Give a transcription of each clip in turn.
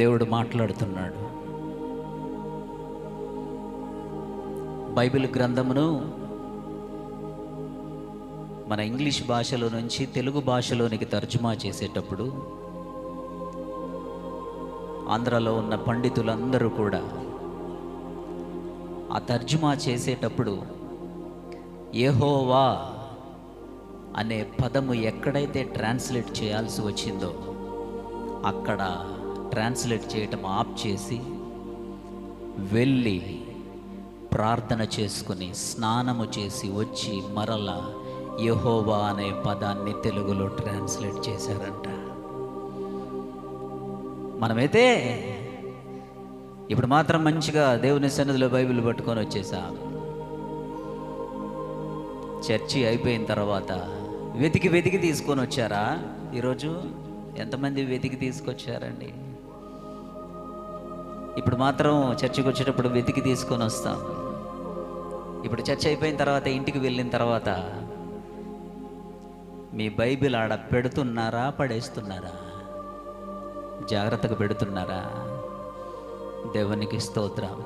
దేవుడు మాట్లాడుతున్నాడు. బైబిల్ గ్రంథమును మన ఇంగ్లీష్ భాషలో నుంచి తెలుగు భాషలోనికి తర్జుమా చేసేటప్పుడు ఆంధ్రాలో ఉన్న పండితులందరూ కూడా ఆ తర్జుమా చేసేటప్పుడు యెహోవా అనే పదము ఎక్కడైతే ట్రాన్స్లేట్ చేయాల్సి వచ్చిందో అక్కడ ట్రాన్స్లేట్ చేయటం ఆఫ్ చేసి వెళ్ళి ప్రార్థన చేసుకుని స్నానము చేసి వచ్చి మరలా యెహోవా అనే పదాన్ని తెలుగులో ట్రాన్స్లేట్ చేశారంట. మనమైతే ఇప్పుడు మాత్రం మంచిగా దేవుని సన్నిధిలో బైబిల్ పట్టుకొని వచ్చేసాం. చర్చి అయిపోయిన తర్వాత వెతికి తీసుకొని వచ్చారా? ఈరోజు ఎంతమంది వెతికి తీసుకొచ్చారండి? ఇప్పుడు మాత్రం చర్చికి వచ్చేటప్పుడు వెతికి తీసుకొని వస్తాం. ఇప్పుడు చర్చ్ అయిపోయిన తర్వాత ఇంటికి వెళ్ళిన తర్వాత మీ బైబిల్ ఆడ పెడుతున్నారా, పడేస్తున్నారా? జాగ్రత్తగా పెడుతున్నారా? దేవునికి స్తోత్రం.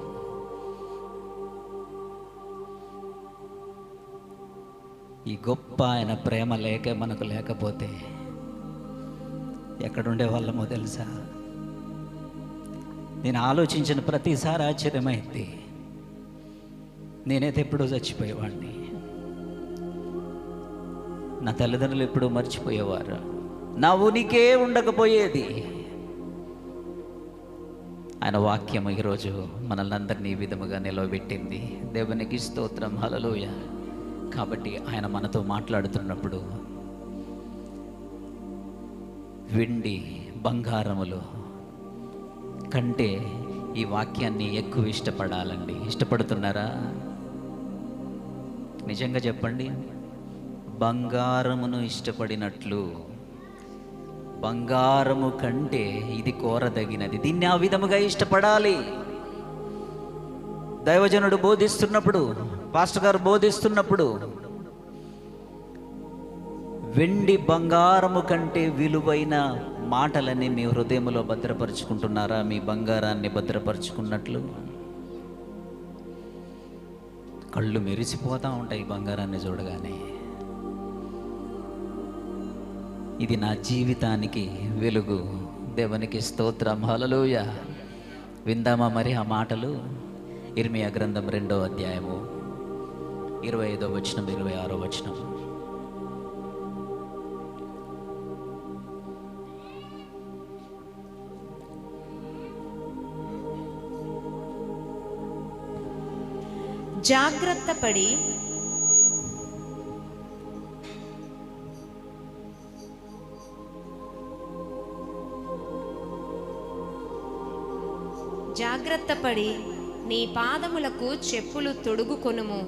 ఈ గొప్ప ఆయన ప్రేమ మనకు లేకపోతే ఎక్కడుండే వాళ్ళమో తెలుసా? నేను ఆలోచించిన ప్రతిసారి ఆశ్చర్యమైంది. నేనైతే ఎప్పుడూ చచ్చిపోయేవాడిని. నా తల్లిదండ్రులు ఎప్పుడూ మర్చిపోయేవారు. నా ఉనికే ఉండకపోయేది. ఆయన వాక్యం ఈరోజు మనల్ని అందరినీ ఈ విధముగా నిలవబెట్టింది. దేవునికి స్తోత్రం, హల్లెలూయా. కాబట్టి ఆయన మనతో మాట్లాడుతున్నప్పుడు వెండి బంగారములు కంటే ఈ వాక్యాన్ని ఎక్కువ ఇష్టపడాలండి. ఇష్టపడుతున్నారా? నిజంగా చెప్పండి. బంగారమును ఇష్టపడినట్లు బంగారము కంటే ఇది కోరదగినది. దీన్ని ఆ విధముగా ఇష్టపడాలి. దైవజనుడు బోధిస్తున్నప్పుడు, పాస్టర్ గారు బోధిస్తున్నప్పుడు వెండి బంగారము కంటే విలువైన మాటలని మీ హృదయంలో భద్రపరుచుకుంటున్నారా? మీ బంగారాన్ని భద్రపరుచుకున్నట్లు కళ్ళు మెరిసిపోతూ ఉంటాయి బంగారాన్ని చూడగానే. ఇది నా జీవితానికి వెలుగు. దేవునికి స్తోత్రం, హల్లెలూయా. విందామా మరి ఆ మాటలు? ఇర్మియా గ్రంథం 2వ అధ్యాయము 25వ వచనం 26వ వచనం. జాగ్రత్తపడి నీ పాదములకు చెప్పులు తొడుగుకొనుము.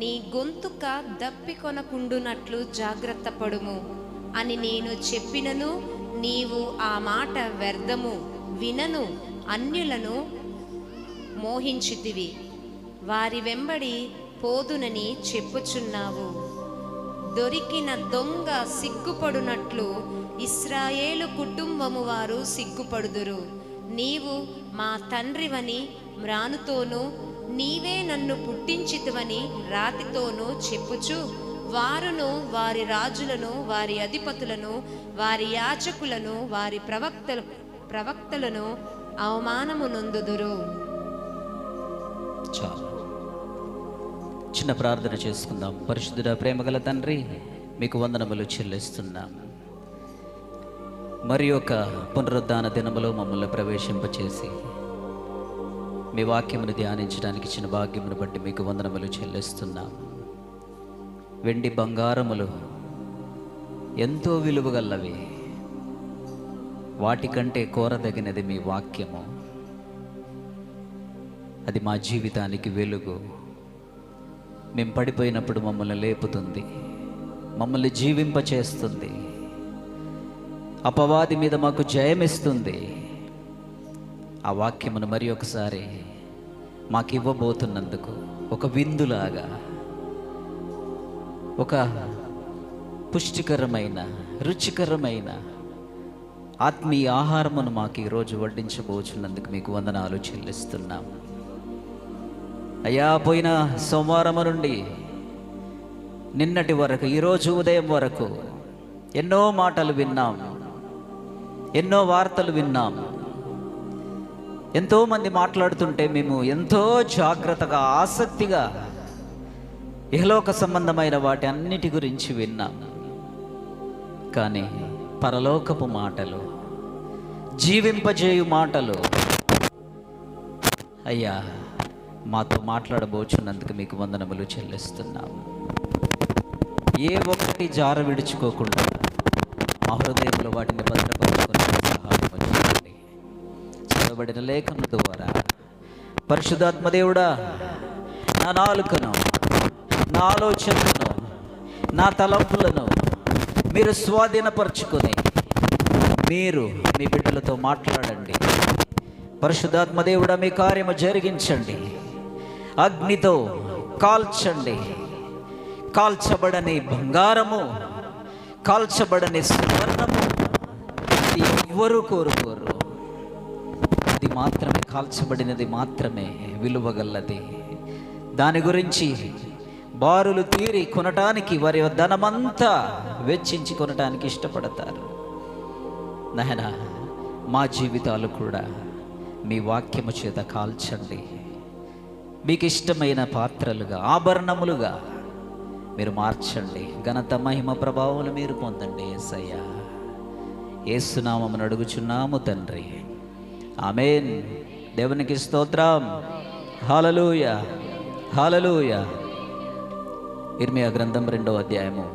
నీ గొంతుక దప్పికొనకుండునట్లు జాగ్రత్త పడుము అని నేను చెప్పినను నీవు ఆ మాట వ్యర్థము వినను అన్యులను మోహించితివి. వారి వెంబడి పోదునని చెప్పుచున్నావు. దొరికిన దొంగ సిగ్గుపడునట్లు ఇశ్రాయేలు కుటుంబము వారు సిగ్గుపడుదురు. నీవు మా తండ్రివని మ్రానుతోనూ నీవే నన్ను పుట్టించితివని రాతితోనూ చెప్పుచు వారును వారి రాజులను వారి అధిపతులను వారి యాజకులను వారి ప్రవక్తలను అవమానము నొందుదురు. చాలు. చిన్న ప్రార్థన చేసుకుందాం. పరిశుద్ధుడా, ప్రేమగల తండ్రి, మీకు వందనములు చెల్లిస్తున్నాం. మరి ఒక పునరుద్ధాన దినములో మమ్మల్ని ప్రవేశింపచేసి మీ వాక్యమును ధ్యానించడానికి ఇచ్చిన భాగ్యమును బట్టి మీకు వందనములు చెల్లిస్తున్నాం. వెండి బంగారములు ఎంతో విలువగలవి. వాటికంటే కోరదగినది మీ వాక్యము. అది మా జీవితానికి వెలుగు. మేము పడిపోయినప్పుడు మమ్మల్ని లేపుతుంది, మమ్మల్ని జీవింపచేస్తుంది, అపవాది మీద మాకు జయమిస్తుంది. ఆ వాక్యమును మరి ఒకసారి మాకు ఇవ్వబోతున్నందుకు ఒక విందులాగా, ఒక పుష్టికరమైన రుచికరమైన ఆత్మీయ ఆహారమును మాకు ఈరోజు వడ్డించబోచున్నందుకు మీకు వందనాలు చెల్లిస్తున్నాం అయ్యా. పోయిన సోమవారం నుండి నిన్నటి వరకు, ఈరోజు ఉదయం వరకు ఎన్నో మాటలు విన్నాం, ఎన్నో వార్తలు విన్నాం. ఎంతోమంది మాట్లాడుతుంటే మేము ఎంతో జాగ్రత్తగా, ఆసక్తిగా ఇహలోక సంబంధమైన వాటి అన్నిటి గురించి విన్నాం. కానీ పరలోకపు మాటలు, జీవింపజేయు మాటలు అయ్యా మాతో మాట్లాడబోచున్నందుకు మీకు వందనములు చెల్లిస్తున్నాము. ఏ ఒక్కటి జార విడుచుకోకుండా మా హృదయంలో వాటిని భద్రపరుచుకుని సహాయం చేయండి. చదవబడిన లేఖనం ద్వారా పరిశుద్ధాత్మ దేవుడా, నా నాలుకను, నా ఆలోచనలను, నా తలంపులను మీరు స్వాధీనపరచుకొని మీరు మీ బిడ్డలతో మాట్లాడండి. పరిశుద్ధాత్మ దేవుడా, మీ కార్యము జరిగించండి. అగ్నితో కాల్చండి. కాల్చబడని బంగారము, కాల్చబడని సువర్ణము అది ఎవ్వరూ కోరుకోరు. అది మాత్రమే, కాల్చబడినది మాత్రమే విలువగలది. దాని గురించి బారులు తీరి కొనటానికి, వారి ధనమంతా వెచ్చించి కొనటానికి ఇష్టపడతారు. నాయన, మా జీవితాలు కూడా మీ వాక్యము చేత కాల్చండి. మీకు ఇష్టమైన పాత్రలుగా, ఆభరణములుగా మీరు మార్చండి. ఘనత, మహిమ, ప్రభావాలు మీరు పొందండి యేసయ్యా. యేసు నామమున అడుగుచున్నాము తండ్రి, ఆమేన్. దేవునికి స్తోత్రం. హల్లెలూయా, హల్లెలూయా. ఇర్మియా గ్రంథం 2వ అధ్యాయము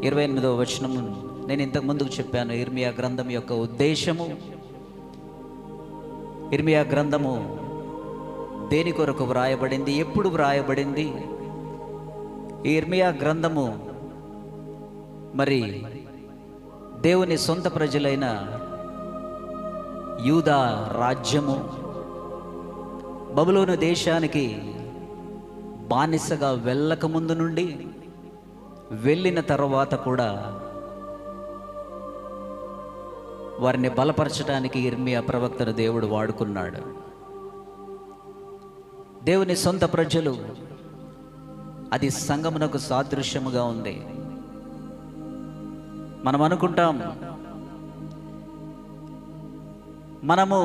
28వ వచనము. నేను ఇంతకు ముందుకు చెప్పాను ఇర్మియా గ్రంథం యొక్క ఉద్దేశము. ఇర్మియా గ్రంథము దేని కొరకు వ్రాయబడింది, ఎప్పుడు వ్రాయబడింది? ఈ ఇర్మియా గ్రంథము మరి దేవుని సొంత ప్రజలైన యూదా రాజ్యము బబులోను దేశానికి బానిసగా వెళ్ళక ముందు నుండి, వెళ్ళిన తర్వాత కూడా వారిని బలపరచడానికి ఇర్మియా ప్రవక్తను దేవుడు వాడుకున్నాడు. దేవుని సొంత ప్రజలు, అది సంగమునకు సాదృశ్యముగా ఉంది. మనం అనుకుంటాం మనము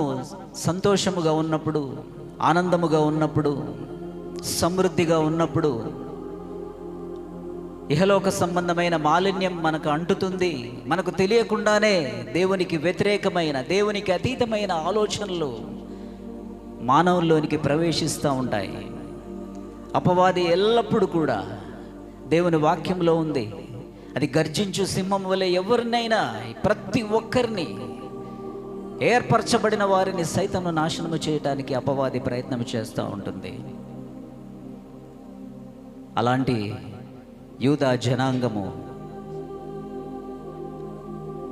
సంతోషముగా ఉన్నప్పుడు, ఆనందముగా ఉన్నప్పుడు, సమృద్ధిగా ఉన్నప్పుడు ఇహలోక సంబంధమైన మాలిన్యం మనకు అంటుతుంది. మనకు తెలియకుండానే దేవునికి వ్యతిరేకమైన, దేవునికి అతీతమైన ఆలోచనలు మానవుల్లోనికి ప్రవేశిస్తూ ఉంటాయి. అపవాది ఎల్లప్పుడూ కూడా దేవుని వాక్యంలో ఉంది, అది గర్జించు సింహం వలె ఎవరినైనా, ప్రతి ఒక్కరిని, ఏర్పరచబడిన వారిని సైతం నాశనము చేయడానికి అపవాది ప్రయత్నం చేస్తూ ఉంటుంది. అలాంటి యూదా జనాంగము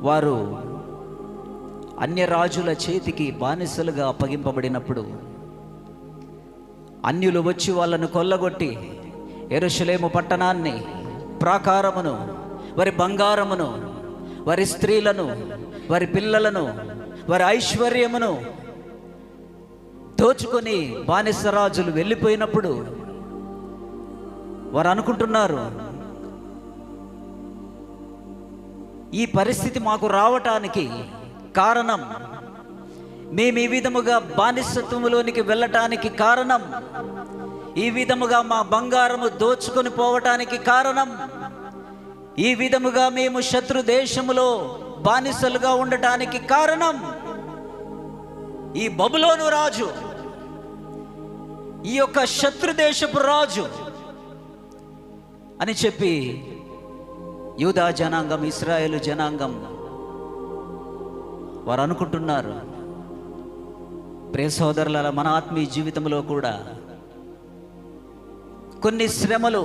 వారు అన్య రాజుల చేతికి బానిసలుగా అప్పగింపబడినప్పుడు, అన్యులు వచ్చి వాళ్ళను కొల్లగొట్టి యెరూషలేము పట్టణాన్ని, ప్రాకారమును, వారి బంగారమును, వారి స్త్రీలను, వారి పిల్లలను, వారి ఐశ్వర్యమును దోచుకొని బానిసరాజులు వెళ్ళిపోయినప్పుడు వారు అనుకుంటున్నారు, ఈ పరిస్థితి మాకు రావటానికి కారణం, మేము ఈ విధముగా బానిసత్వములోనికి వెళ్ళటానికి కారణం, ఈ విధముగా మా బంగారము దోచుకొని పోవటానికి కారణం, ఈ విధముగా మేము శత్రు దేశములో బానిసలుగా ఉండటానికి కారణం ఈ బబులోను రాజు, ఈ యొక్క శత్రు దేశపు రాజు అని చెప్పి యూదా జనాంగం, ఇశ్రాయేలు జనాంగం వారు అనుకుంటున్నారు. ప్రియ సోదరులారా, మన ఆత్మీయ జీవితంలో కూడా కొన్ని శ్రమలు,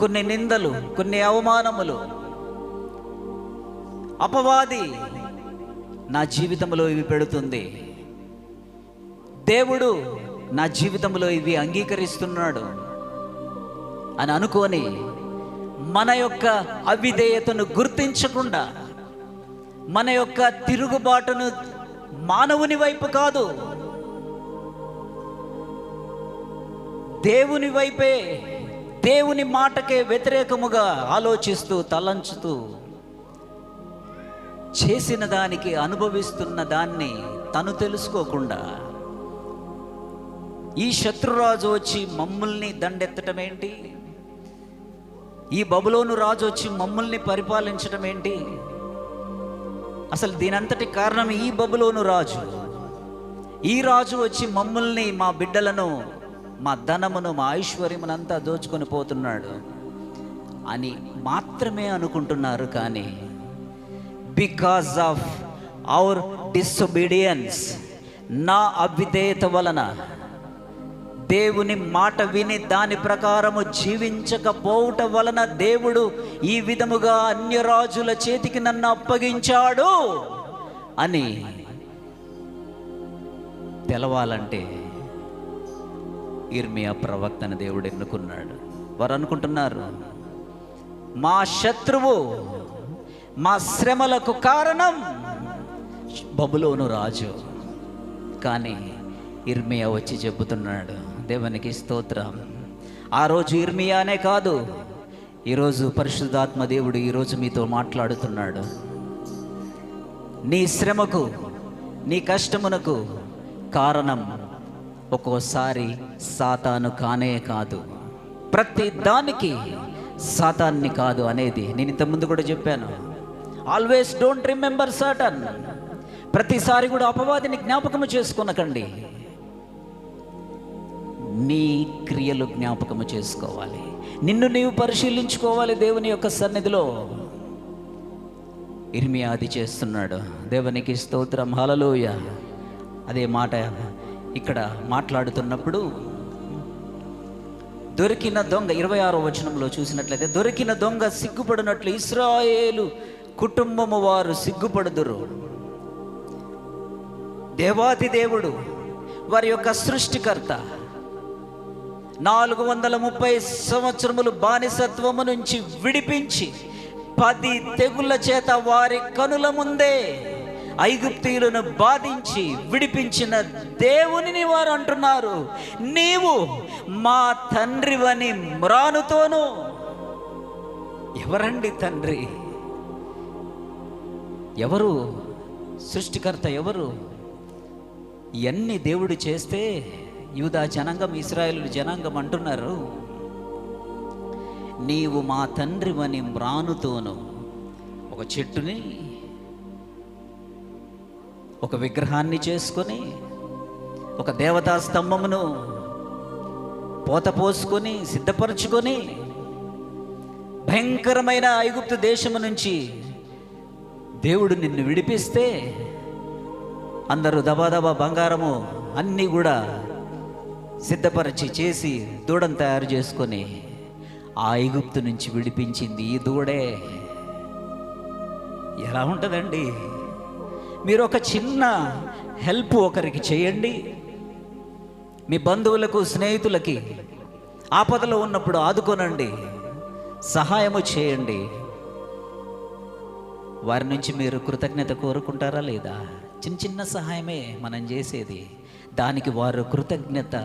కొన్ని నిందలు, కొన్ని అవమానములు అపవాది నా జీవితంలో ఇవి పెడుతుంది, దేవుడు నా జీవితంలో ఇవి అంగీకరిస్తున్నాడు అని అనుకొని మన యొక్క అవిధేయతను గుర్తించకుండా మన యొక్క తిరుగుబాటును మానవుని వైపు కాదు, దేవుని వైపే, దేవుని మాటకే వ్యతిరేకముగా ఆలోచిస్తూ తలంచుతూ చేసిన దానికి అనుభవిస్తున్న దాన్ని తను తెలుసుకోకుండా ఈ శత్రురాజు వచ్చి మమ్మల్ని దండెత్తటం ఏంటి, ఈ బబులోను రాజు వచ్చి మమ్మల్ని పరిపాలించటం ఏంటి, అసలు దీనంతటి కారణం ఈ బబులోను రాజు, ఈ రాజు వచ్చి మమ్మల్ని, మా బిడ్డలను, మా ధనమును, మా ఐశ్వర్యమునంతా దోచుకొని పోతున్నాడు అని మాత్రమే అనుకుంటున్నారు. కానీ బికాజ్ ఆఫ్ అవర్ డిసొబీడియన్స్, నా అవిధేయత వలన, దేవుని మాట విని దాని ప్రకారము జీవించకపోవుట వలన దేవుడు ఈ విధముగా అన్య రాజుల చేతికి నన్ను అప్పగించాడు అని తెలవాలంటే ఇర్మియా ప్రవక్తను దేవుడు ఎన్నుకున్నాడు. వారు అనుకుంటున్నారు మా శత్రువు, మా శ్రమలకు కారణం బబులోను రాజు. కానీ ఇర్మియా వచ్చి చెబుతున్నాడు, దేవునికి స్తోత్రం. ఆ రోజు ఇర్మియానే కాదు, ఈరోజు పరిశుద్ధాత్మ దేవుడు ఈరోజు మీతో మాట్లాడుతున్నాడు. నీ శ్రమకు, నీ కష్టమునకు కారణం ఒక్కోసారి సాతాను కానే కాదు, ప్రతి దానికి సాతాన్ని కాదు అనేది నేను ఇంతకుముందు కూడా చెప్పాను. Always don't remember Satan. ప్రతిసారి కూడా అపవాదిని జ్ఞాపకము చేసుకొనకండి, నీ క్రియలు జ్ఞాపకము చేసుకోవాలి, నిన్ను నీవు పరిశీలించుకోవాలి దేవుని యొక్క సన్నిధిలో. ఇర్మియా అది చేస్తున్నాడు. దేవునికి స్తోత్రం, హల్లెలూయ. అదే మాట ఇక్కడ మాట్లాడుతున్నప్పుడు దొరికిన దొంగ 26వ వచనంలో చూసినట్లయితే, దొరికిన దొంగ సిగ్గుపడినట్లు ఇశ్రాయేలు కుటుంబము వారు సిగ్గుపడుదురు. దేవాది దేవుడు, వారి యొక్క సృష్టికర్త, 430 సంవత్సరములు బానిసత్వము నుంచి విడిపించి 10 తెగుళ్ళ చేత వారి కనుల ముందే ఐగుప్తీయులను బాధించి విడిపించిన దేవునిని వారు అంటున్నారు, నీవు మా తండ్రివని మ్రానుతోను. ఎవరండి తండ్రి? ఎవరు సృష్టికర్త? ఎవరు? ఇవన్నీ దేవుడు చేస్తే యూదా జనాంగం, ఇశ్రాయేలు జనాంగం అంటున్నారు, నీవు మా తండ్రివని మ్రానుతోను. ఒక చెట్టుని, ఒక విగ్రహాన్ని చేసుకొని, ఒక దేవతా స్తంభమును పోత పోసుకొని సిద్ధపరచుకొని భయంకరమైన ఐగుప్తు దేశము నుంచి దేవుడు నిన్ను విడిపిస్తే అందరూ దబాదబా బంగారము అన్నీ కూడా సిద్ధపరిచి చేసి దూడను తయారు చేసుకొని ఆ ఐగుప్తు నుంచి విడిపించింది ఈ దూడే. ఎలా ఉంటుందండి? మీరు ఒక చిన్న హెల్ప్ ఒకరికి చేయండి, మీ బంధువులకు, స్నేహితులకి ఆపదలో ఉన్నప్పుడు ఆదుకోనండి, సహాయము చేయండి. వారి నుంచి మీరు కృతజ్ఞత కోరుకుంటారా లేదా? చిన్న చిన్న సహాయమే మనం చేసేది, దానికి వారు కృతజ్ఞత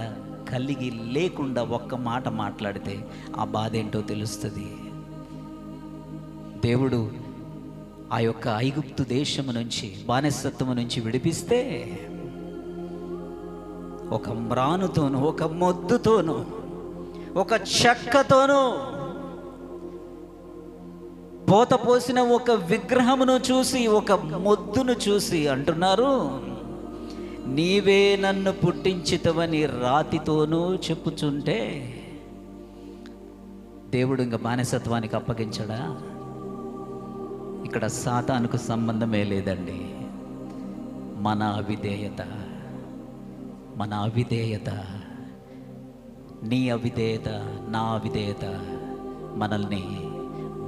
కలిగి లేకుండా ఒక్క మాట మాట్లాడితే ఆ బాధ ఏంటో తెలుస్తుంది. దేవుడు ఆ యొక్క ఐగుప్తు దేశము నుంచి, బానిసత్వము నుంచి విడిపిస్తే ఒక మ్రానుతోను, ఒక మొద్దుతోను, ఒక చెక్కతోను, పోత పోసిన ఒక విగ్రహమును చూసి, ఒక మొద్దును చూసి అంటున్నారు, నీవే నన్ను పుట్టించితవని రాతితోనూ చెప్పుచుంటే దేవుడు ఇంకా బానిసత్వానికి అప్పగించడా? ఇక్కడ సాతానుకు సంబంధమే లేదండి. మన అవిధేయత, మన అవిధేయత, నీ అవిధేయత, నా అవిధేయత మనల్ని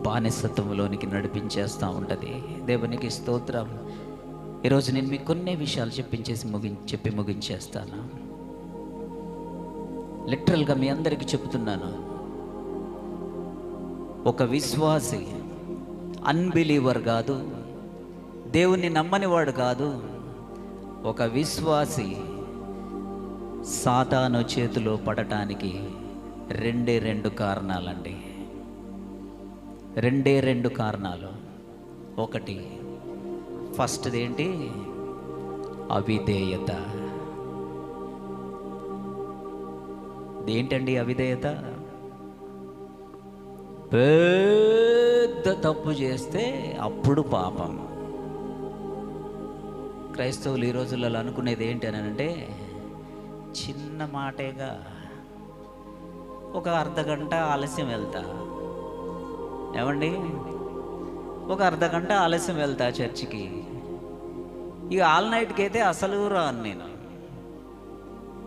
బానిసత్వంలోనికి నడిపించేస్తూ ఉంటుంది. దేవునికి స్తోత్రం. ఈరోజు నేను మీకు కొన్ని విషయాలు చెప్పి ముగించేస్తాను. లిటరల్గా మీ అందరికీ చెప్తున్నాను, ఒక విశ్వాసి, అన్బిలీవర్ కాదు, దేవుణ్ణి నమ్మనివాడు కాదు. ఒక విశ్వాసి సాతాను చేతిలో పడటానికి రెండు కారణాలండి. 2 కారణాలు. ఒకటి, ఫస్ట్ది ఏంటి? అవిధేయత. ఏంటండి అవిధేయత? పెద్ద తప్పు చేస్తే అప్పుడు పాపం. క్రైస్తవులు ఈ రోజులలో అనుకునేది ఏంటి అని అంటే, చిన్న మాటేగా, ఒక అర్ధగంట ఆలస్యం వెళ్తా, ఏమండి, ఒక అర్ధగంట ఆలస్యం వెళ్తా చర్చికి, ఇక ఆల్ నైట్కి అయితే అసలు రాను నేను.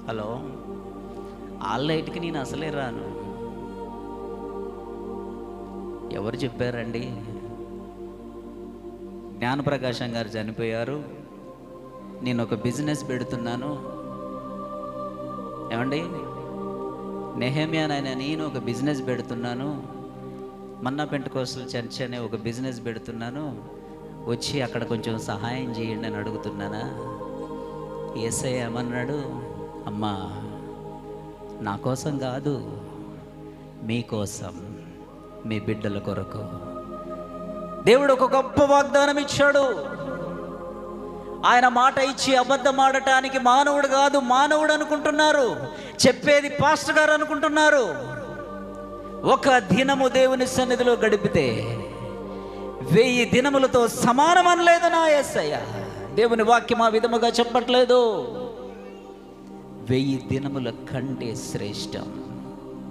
హలో, ఆల్ నైట్కి నేను అసలే రాను. ఎవరు చెప్పారండి? జ్ఞానప్రకాశం గారు చనిపోయారు, నేను ఒక బిజినెస్ పెడుతున్నాను, ఏమండి, నెహెమ్యా నేను ఒక బిజినెస్ పెడుతున్నాను, మన్నా పెంటకోస్టల్ చర్చ్ అనే ఒక బిజినెస్ పెడుతున్నాను, వచ్చి అక్కడ కొంచెం సహాయం చేయండి అని అడుగుతున్నానా? యేసయ్య ఏమన్నాడు? అమ్మా, నా కోసం కాదు, మీకోసం, మీ బిడ్డల కొరకు. దేవుడు ఒక గొప్ప వాగ్దానం ఇచ్చాడు. ఆయన మాట ఇచ్చి అబద్ధం ఆడటానికి మానవుడు కాదు, మానవుడు అనుకుంటున్నారు, చెప్పేది పాస్టర్ గారు అనుకుంటున్నారు. ఒక దినము దేవుని సన్నిధిలో గడిపితే 1000 దినములతో సమానం అనలేదు నా యేసయ్య. దేవుని వాక్యం ఆ విధముగా చెప్పట్లేదు. 1000 దినముల కంటే శ్రేష్టం.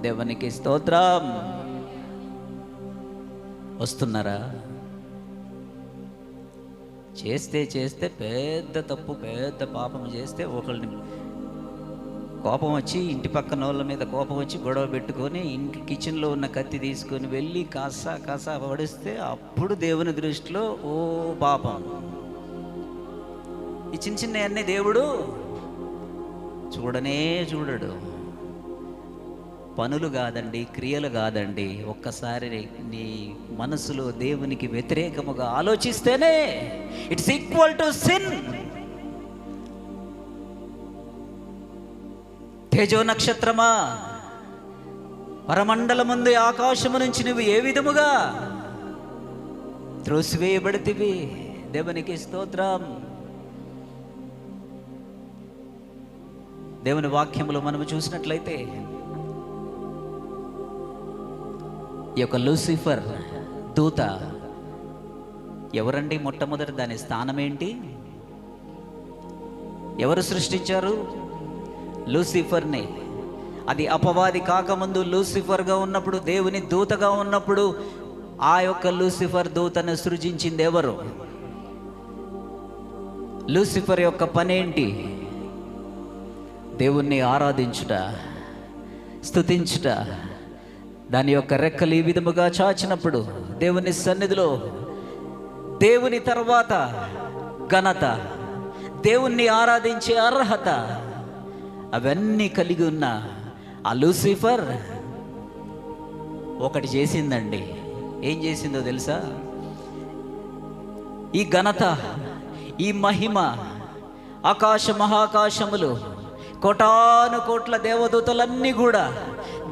దేవునికి స్తోత్రం. వస్తున్నారా? చేస్తే పెద్ద తప్పు, పెద్ద పాపం చేస్తే ఒకళ్ళని కోపం వచ్చి, ఇంటి పక్కన వాళ్ళ మీద కోపం వచ్చి గొడవ పెట్టుకొని ఇంటి కిచెన్లో ఉన్న కత్తి తీసుకొని వెళ్ళి కాసా పడిస్తే అప్పుడు దేవుని దృష్టిలో ఓ పాపం. ఈ చిన్నవన్నీ దేవుడు చూడడు. పనులు కాదండి, క్రియలు కాదండి. ఒక్కసారి నీ మనసులో దేవునికి వ్యతిరేకముగా ఆలోచిస్తేనే ఇట్స్ ఈక్వల్ టు సిన్. తేజో నక్షత్రమా, పరమండలముందు ఆకాశము నుంచి నువ్వు ఏ విధముగా త్రోసివేయబడితివి. దేవునికి స్తోత్రం. దేవుని వాక్యములో మనము చూసినట్లయితే ఈ యొక్క లూసిఫర్ దూత ఎవరండి? మొట్టమొదటి దాని స్థానం ఏంటి? ఎవరు సృష్టించారు లూసిఫర్ని? అది అపవాది కాకముందు లూసిఫర్గా ఉన్నప్పుడు, దేవుని దూతగా ఉన్నప్పుడు ఆ యొక్క లూసిఫర్ దూతను సృజించింది ఎవరు? లూసిఫర్ యొక్క పనేంటి? దేవుణ్ణి ఆరాధించుట, స్తుతించుట. దాని యొక్క రెక్కలు ఈ విధముగా చాచినప్పుడు దేవుని సన్నిధిలో దేవుని తర్వాత ఘనత, దేవుణ్ణి ఆరాధించే అర్హత, అవన్నీ కలిగి ఉన్న ఆ లూసిఫర్ ఒకటి చేసిందండి. ఏం చేసిందో తెలుసా? ఈ ఘనత, ఈ మహిమ, ఆకాశ మహాకాశములు, కోటాను కోట్ల దేవదూతలన్నీ కూడా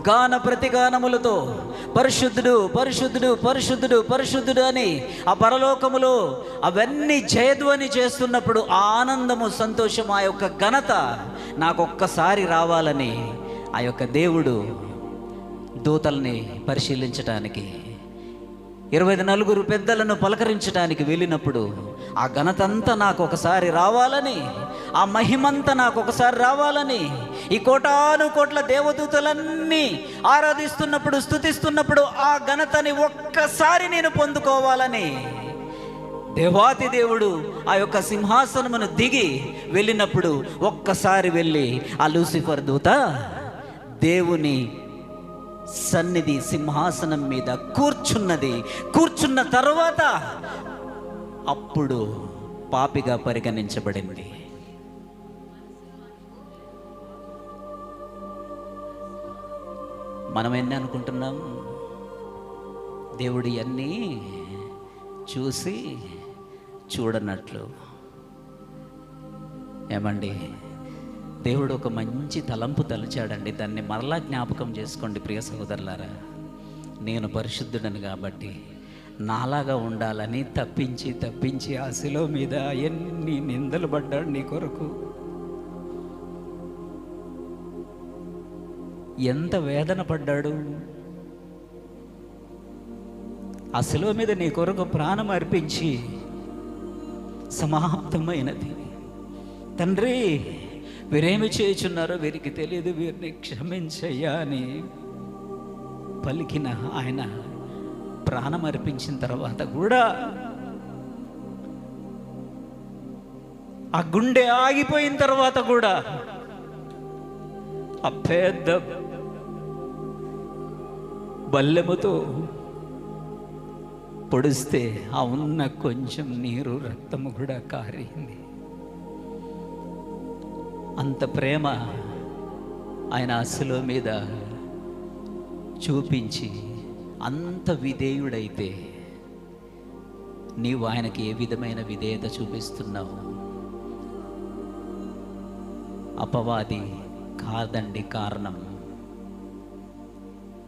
గాన ప్రతిగానములతో పరిశుద్ధుడు పరిశుద్ధుడు పరిశుద్ధుడు పరిశుద్ధుడు అని ఆ పరలోకములో అవన్నీ జయధ్వని చేస్తున్నప్పుడు ఆ ఆనందము, సంతోషం, ఆ యొక్క ఘనత నాకొక్కసారి రావాలని ఆ యొక్క దేవుడు దూతల్ని పరిశీలించటానికి 24 పెద్దలను పలకరించడానికి వెళ్ళినప్పుడు ఆ ఘనత అంతా నాకు ఒకసారి రావాలని, ఆ మహిమంతా నాకు ఒకసారి రావాలని, ఈ కోటాను కోట్ల దేవదూతలన్నీ ఆరాధిస్తున్నప్పుడు, స్తుతిస్తున్నప్పుడు ఆ ఘనతని ఒక్కసారి నేను పొందుకోవాలని దేవాతి దేవుడు ఆ యొక్క సింహాసనమును దిగి వెళ్ళినప్పుడు ఒక్కసారి వెళ్ళి ఆ లూసిఫర్ దూత దేవుని సన్నిధి సింహాసనం మీద కూర్చున్న తర్వాత అప్పుడు పాపిగా పరిగణించబడింది. మనం ఎన్ని అనుకుంటున్నాం? దేవుడు అన్నీ చూడనట్లు. ఏమండి, దేవుడు ఒక మంచి తలంపు తలిచాడండి. దాన్ని మరలా జ్ఞాపకం చేసుకోండి ప్రియ సహోదరులారా. నేను పరిశుద్ధుడని కాబట్టి నాలాగా ఉండాలని తప్పించి ఆ శిలువ మీద ఎన్ని నిందలు పడ్డాడు నీ కొరకు, ఎంత వేదన పడ్డాడు. ఆ శిలువ మీద నీ కొరకు ప్రాణం అర్పించి సమాప్తమైనది. తండ్రి, వీరేమి చేయుచున్నారో వీరికి తెలియదు, వీరిని క్షమించయ్యా అని పలికిన ఆయన ప్రాణం అర్పించిన తర్వాత కూడా ఆ గుండె ఆగిపోయిన తర్వాత కూడా ఆ పెద్ద బల్లెముతో పొడిస్తే ఆ ఉన్న కొంచెం నీరు రక్తము కూడా కారింది. అంత ప్రేమ ఆయన అసలు మీద చూపించి అంత విధేయుడైతే నీవు ఆయనకి ఏ విధమైన విధేయత చూపిస్తున్నావు? అపవాది కాదండి కారణం.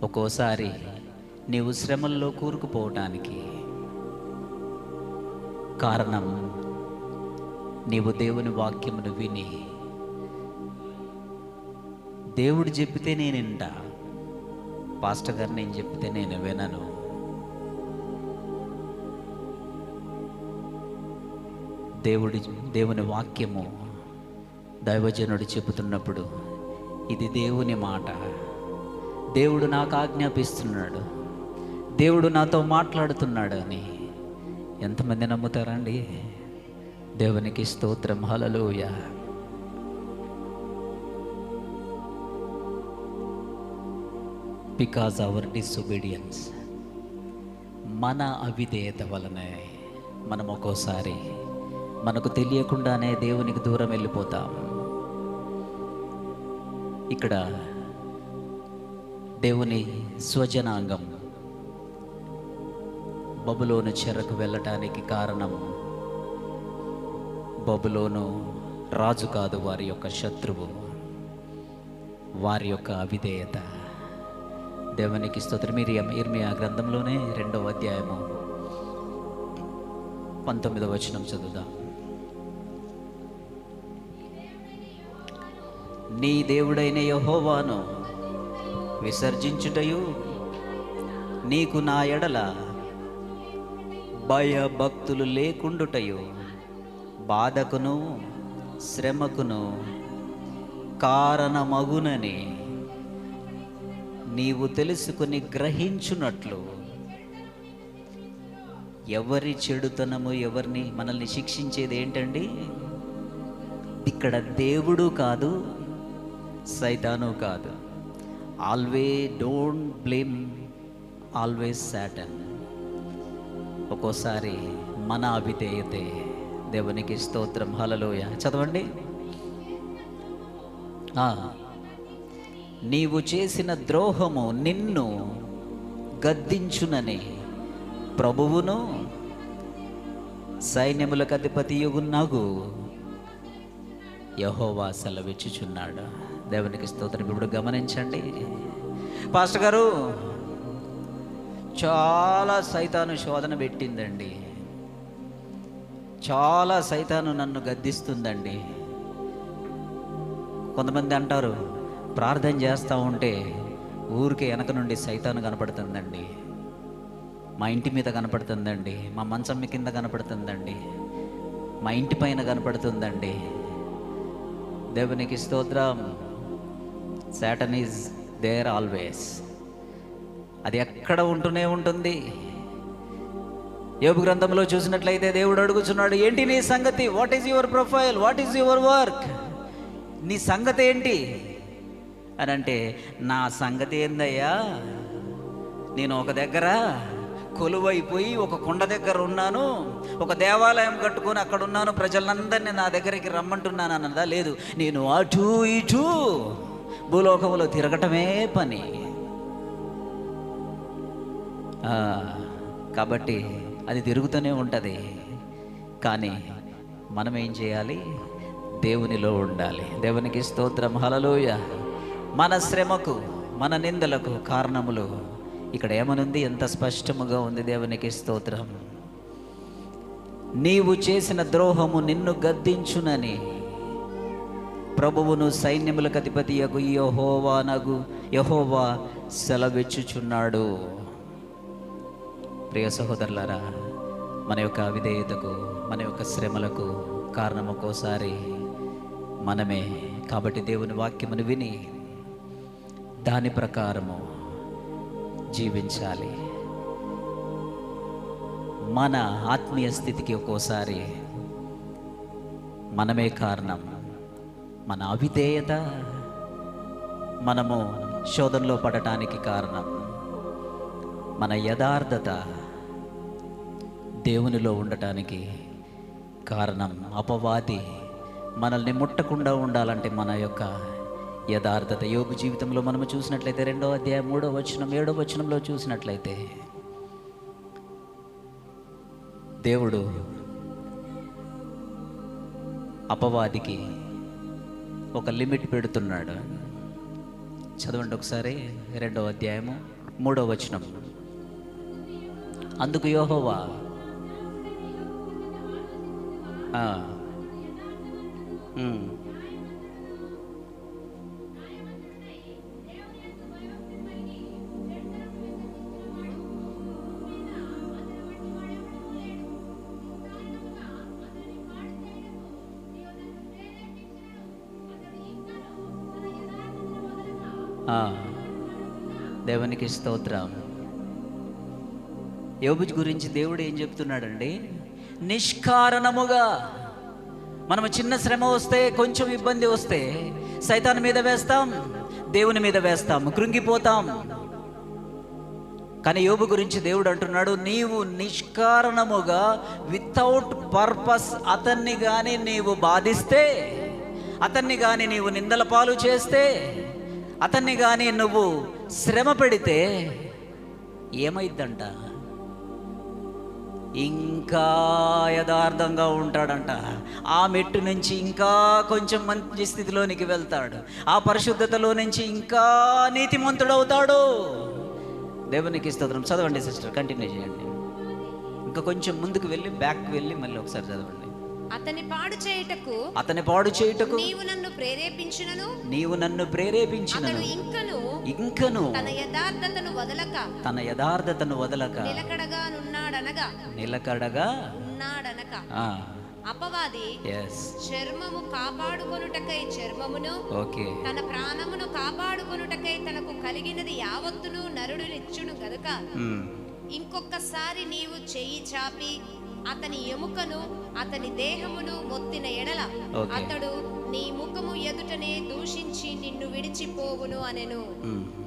ఒక్కోసారి నీవు శ్రమల్లో కూరుకుపోవటానికి కారణం నీవు దేవుని వాక్యమును విని, దేవుడు చెప్పితే నేను వింటా, పాస్టర్ గారు నేను చెప్తే నేను వినను. దేవుని వాక్యము దైవజనుడు చెబుతున్నప్పుడు ఇది దేవుని మాట, దేవుడు నాకు ఆజ్ఞాపిస్తున్నాడు, దేవుడు నాతో మాట్లాడుతున్నాడు అని ఎంతమంది నమ్ముతారండి? దేవునికి స్తోత్రం, హల్లెలూయా. బికాజ్ అవర్ డిసొబీడియన్స్, మన అవిధేయత వలనే మనం ఒక్కోసారి మనకు తెలియకుండానే దేవునికి దూరం వెళ్ళిపోతాం. ఇక్కడ దేవుని స్వజనాంగం బబులోను చెరకు వెళ్ళటానికి కారణం బబులోను రాజు కాదు, వారి యొక్క శత్రువు, వారి యొక్క అవిధేయత. దేవునికి స్తోత్రం. ఇర్మియా గ్రంథంలోనే 2వ అధ్యాయము 19వ వచనం చదువుదాం. నీ దేవుడైన యెహోవాను విసర్జించుటయు, నీకు నా ఎడల భయభక్తులు లేకుండుటయు, బాధకును శ్రమకును కారణమగునని నీవు తెలుసుకుని గ్రహించున్నట్లు. ఎవరి చెడుతనము, ఎవరిని మనల్ని శిక్షించేది ఏంటండి? ఇక్కడ దేవుడు కాదు, సైతాను కాదు. Don't blame always Satan. ఒక్కోసారి మన అవిధేయతే. దేవునికి స్తోత్రం, హల్లెలూయా. చదవండి. నీవు చేసిన ద్రోహము నిన్ను గద్దించునని ప్రభువును సైన్యములకు అధిపతియుగున్నగు యెహోవా సెలవిచ్చుచున్నాడు. దేవునికి స్తోత్రం. ఇప్పుడు గమనించండి పాస్టర్ గారు, చాలా సైతాను శోధన పెట్టిందండి, చాలా సైతాను నన్ను గద్దిస్తుందండి. కొంతమంది అంటారు, ప్రార్థన చేస్తూ ఉంటే ఊరికే వెనక నుండి సైతాను కనపడుతుందండి, మా ఇంటి మీద కనపడుతుందండి, మా మంచం కింద కనపడుతుందండి, మా ఇంటి పైన కనపడుతుందండి. దేవునికి స్తోత్రం. Satan is there always. అది ఎక్కడ ఉంటూనే ఉంటుంది. యోబు గ్రంథంలో చూసినట్లయితే దేవుడు అడుగుచున్నాడు, ఏంటి నీ సంగతి? What is your profile? What is your work? నీ సంగతి ఏంటి అని అంటే, నా సంగతి ఏందయ్యా, నేను ఒక దగ్గర కొలువైపోయి ఒక కొండ దగ్గర ఉన్నాను, ఒక దేవాలయం కట్టుకొని అక్కడ ఉన్నాను, ప్రజలందరినీ నా దగ్గరికి రమ్మంటున్నాను అన్నదా? లేదు, నేను అటు ఇటు భూలోకంలో తిరగటమే పని. కాబట్టి అది తిరుగుతూనే ఉంటుంది. కానీ మనం ఏం చేయాలి? దేవునిలో ఉండాలి. దేవునికి స్తోత్రం, హల్లెలూయా. మన శ్రమకు, మన నిందలకు కారణములు ఇక్కడ ఏమనుంది? ఎంత స్పష్టముగా ఉంది. దేవునికి స్తోత్రం. నీవు చేసిన ద్రోహము నిన్ను గద్దించునని ప్రభువును సైన్యములకు అధిపతియగు యెహోవా సెలవిచ్చుచున్నాడు. ప్రియ సహోదరులారా, మన యొక్క అవిధేయతకు, మన యొక్క శ్రమలకు కారణం ఒక్కోసారి మనమే. కాబట్టి దేవుని వాక్యమును విని దాని ప్రకారము జీవించాలి. మన ఆత్మీయ స్థితికి ఒక్కోసారి మనమే కారణం. మన అవిధేయత మనము శోధనలో పడటానికి కారణం. మన యథార్థత దేవునిలో ఉండటానికి కారణం. అపవాది మనల్ని ముట్టకుండా ఉండాలంటే మన యొక్క యథార్థత. యోబు జీవితంలో మనము చూసినట్లయితే 2వ అధ్యాయం 3వ వచనం 7వ వచనంలో చూసినట్లయితే దేవుడు అపవాదికి ఒక లిమిట్ పెడుతున్నాడు. చదవండి ఒకసారి 2వ అధ్యాయము 3వ వచనం. అందుకు యెహోవా దేవునికి స్తోత్రం. యోబు గురించి దేవుడు ఏం చెప్తున్నాడండి? నిష్కారణముగా మనము చిన్న శ్రమ వస్తే, కొంచెం ఇబ్బంది వస్తే సైతాన్ మీద వేస్తాం, దేవుని మీద వేస్తాం, కృంగిపోతాం. కానీ యోబు గురించి దేవుడు అంటున్నాడు, నీవు నిష్కారణముగా వితౌట్ పర్పస్ అతన్ని కానీ నీవు బాధిస్తే, అతన్ని కానీ నీవు నిందల పాలు చేస్తే, అతన్ని కానీ నువ్వు శ్రమ పెడితే ఏమైద్దంట? ఇంకా యథార్థంగా ఉంటాడంట. ఆ మెట్టు నుంచి ఇంకా కొంచెం మంచి స్థితిలోనికి వెళ్తాడు. ఆ పరిశుద్ధతలో నుంచి ఇంకా నీతిమంతుడవుతాడు. దేవునికి స్తోత్రం. చదవండి సిస్టర్, కంటిన్యూ చేయండి. ఇంకా కొంచెం ముందుకు వెళ్ళి బ్యాక్ వెళ్ళి మళ్ళీ ఒకసారి చదవండి. అతని పాడు చేయుటకు నీవు నన్ను ప్రేరేపించును అతడు ఇంకను తన యథార్థతను వదలక నిలకడగా ఉన్నాడనగా అపవాది చర్మము కాపాడుకొనుటకై చర్మమును, తన ప్రాణమును కాపాడుకొనుటకై తనకు కలిగినది యావత్తును నరుడు నిచ్చును గనుక ఇంకొకసారి నీవు చెయ్యి చాపి అతని ఎముకను, అతని దేహమును మొత్తిన ఎడల అతడు నీ ముఖము ఎదుటనే దూషించి నిన్ను విడిచిపోవును అనెను.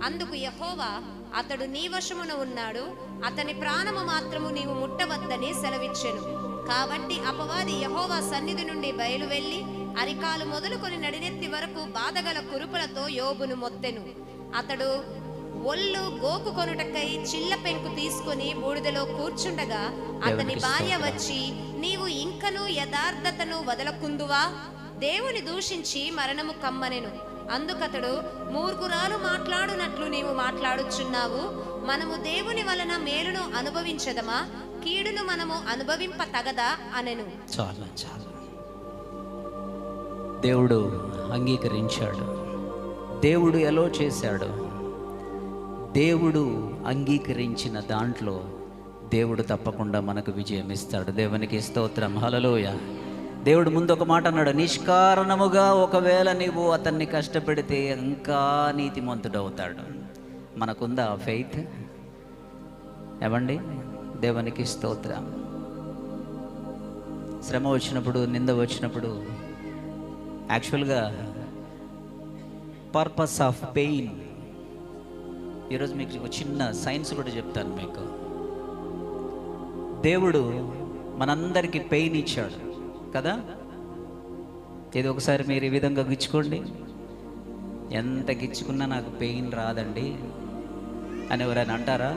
అందుకు యెహోవా, అతడు నీ వశమున ఉన్నాడు, అతని ప్రాణము మాత్రము నీవు ముట్టవద్దని సెలవిచ్చెను. కాబట్టి అపవాది యెహోవా సన్నిధి నుండి బయలు వెళ్ళి అరికాలు మొదలుకొని నడినెత్తి వరకు బాధగల కురుపులతో యోబును మొత్తెను. అతడు ఒళ్ళు గోకు కొనుటకై చిల్ల పెంకు తీసుకుని బూడిదలో కూర్చుండగా అతని భార్య వచ్చి, నీవు ఇంకను యథార్థతను వదలకుందువా? దేవుని దూషించి మరణము కమ్మనెను. అందుకతడు, మూర్ఖురాలు మాట్లాడునట్లు నీవు మాట్లాడుచున్నావు. మనము దేవుని వలన మేలును అనుభవించదమా? కీడును మనము అనుభవింప తగదా అనెను. చాలా చాలా దేవుడు అంగీకరించాడు. దేవుడు ఎలో చేశాడు. దేవుడు అంగీకరించిన దాంట్లో దేవుడు తప్పకుండా మనకు విజయం ఇస్తాడు. దేవునికి స్తోత్రం, హల్లెలూయా. దేవుడు ముందు ఒక మాట అన్నాడు, నిష్కారణముగా ఒకవేళ నీవు అతన్ని కష్టపెడితే ఇంకా నీతిమంతుడవుతాడు. మనకుందా ఆ ఫెయిత్? ఏమండి? దేవునికి స్తోత్రం. శ్రమ వచ్చినప్పుడు, నింద వచ్చినప్పుడు యాక్చువల్గా పర్పస్ ఆఫ్ పెయిన్, ఈరోజు మీకు ఒక చిన్న సైన్స్ కూడా చెప్తాను మీకు. దేవుడు మనందరికీ పెయిన్ ఇచ్చాడు కదా. ఏదో ఒకసారి మీరు ఈ విధంగా గిచ్చుకోండి, ఎంత గిచ్చుకున్నా నాకు పెయిన్ రాదండి అని ఎవరైనా అంటారా?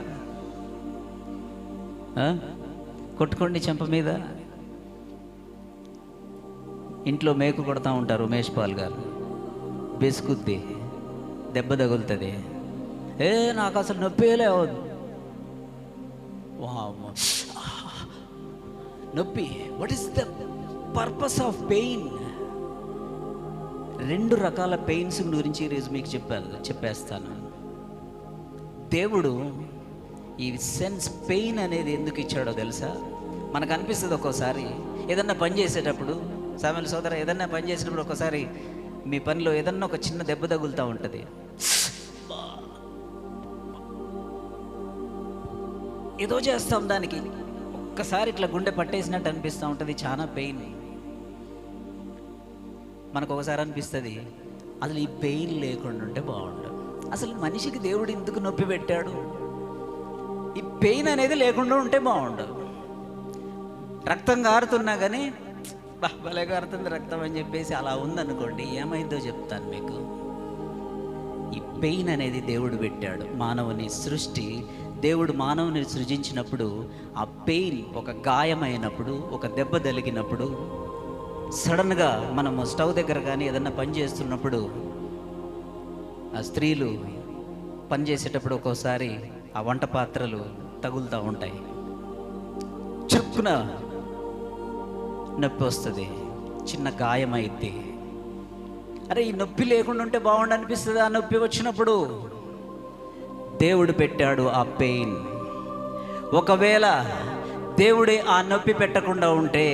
కొట్టుకోండి చెంప మీద, ఇంట్లో మేకు కొడతా ఉంటారు ఉమేష్ పాల్ గారు, బెసుకుద్ది, దెబ్బ తగులుతుంది, నాకు అసలు నొప్పిలే అవద్దు. వామ్మో, నొప్పి. What is the purpose of pain? 2 రకాల పెయిన్స్ గురించి ఈరోజు మీకు చెప్పేస్తాను. దేవుడు ఈ సెన్స్ పెయిన్ అనేది ఎందుకు ఇచ్చాడో తెలుసా? మనకు అనిపిస్తుంది ఒక్కోసారి ఏదన్నా పని చేసేటప్పుడు, సామెల సోదర ఏదన్నా పని చేసేటప్పుడు ఒక్కోసారి మీ పనిలో ఏదన్నా ఒక చిన్న దెబ్బ తగులుతూ ఉంటుంది, ఏదో చేస్తాం, దానికి ఒక్కసారి ఇట్లా గుండె పట్టేసినట్టు అనిపిస్తూ ఉంటుంది, చాలా పెయిన్. మనకు ఒకసారి అనిపిస్తుంది అసలు ఈ పెయిన్ లేకుండా ఉంటే బాగుండు. అసలు మనిషికి దేవుడు ఎందుకు నొప్పి పెట్టాడు? ఈ పెయిన్ అనేది లేకుండా ఉంటే బాగుండు. రక్తం కారుతున్నా కానీ భలే కారుతుంది రక్తం అని చెప్పేసి అలా ఉందనుకోండి, ఏమైందో చెప్తాను మీకు. ఈ పెయిన్ అనేది దేవుడు పెట్టాడు. మానవుని సృష్టి, దేవుడు మానవుని సృజించినప్పుడు ఆ పెయిన్, ఒక గాయమైనప్పుడు, ఒక దెబ్బ తగిలినప్పుడు, సడన్గా మనము స్టవ్ దగ్గర కానీ ఏదన్నా పని చేస్తున్నప్పుడు, ఆ స్త్రీలు పని చేసేటప్పుడు ఒక్కోసారి ఆ వంట పాత్రలు తగులుతూ ఉంటాయి, చప్పున నొప్పి వస్తుంది, చిన్న గాయం అయింది. అరే ఈ నొప్పి లేకుండా ఉంటే బాగుండు అనిపిస్తుంది. ఆ నొప్పి వచ్చినప్పుడు దేవుడు పెట్టాడు ఆ పెయిన్. ఒకవేళ దేవుడే ఆ నొప్పి పెట్టకుండా ఉంటే,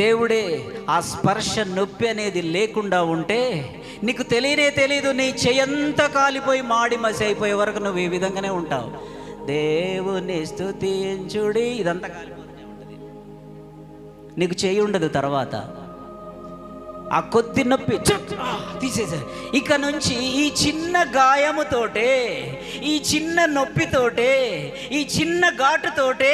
దేవుడే ఆ స్పర్శ నొప్పి అనేది లేకుండా ఉంటే, నీకు తెలియదు, నీ చెయ్యంతా కాలిపోయి మాడి మసి అయిపోయే వరకు నువ్వు ఈ విధంగానే ఉంటావు. దేవుని స్తుతించుడి, ఇదంతా కాలిపోతూనే ఉంటుంది, నీకు చెయ్యి ఉండదు. తర్వాత ఆ కొద్ది నొప్పి తీసేసారు. ఇక నుంచి ఈ చిన్న గాయముతోటే, ఈ చిన్న నొప్పితోటే, ఈ చిన్న ఘాటుతోటే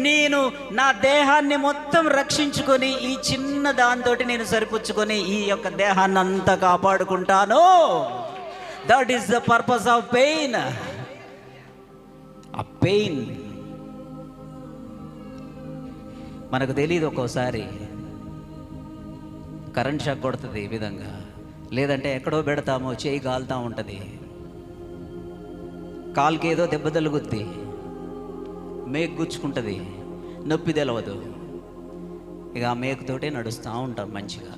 నేను నా దేహాన్ని మొత్తం రక్షించుకొని, ఈ చిన్న దాంతో నేను సరిపుచ్చుకొని ఈ యొక్క దేహాన్ని అంతా కాపాడుకుంటాను. That is the purpose of pain. ఆ పెయిన్ మనకు తెలియదు. ఒక్కోసారి కరెంట్ షాక్ కొడుతుంది ఈ విధంగా, లేదంటే ఎక్కడో పెడతామో చేయి కాలుతూ ఉంటుంది, కాలుకి ఏదో దెబ్బ తగులుద్ది, మేకు గుచ్చుకుంటుంది, నొప్పి తెలవదు. ఇక ఆ మేకుతోటే నడుస్తూ ఉంటాం మంచిగా.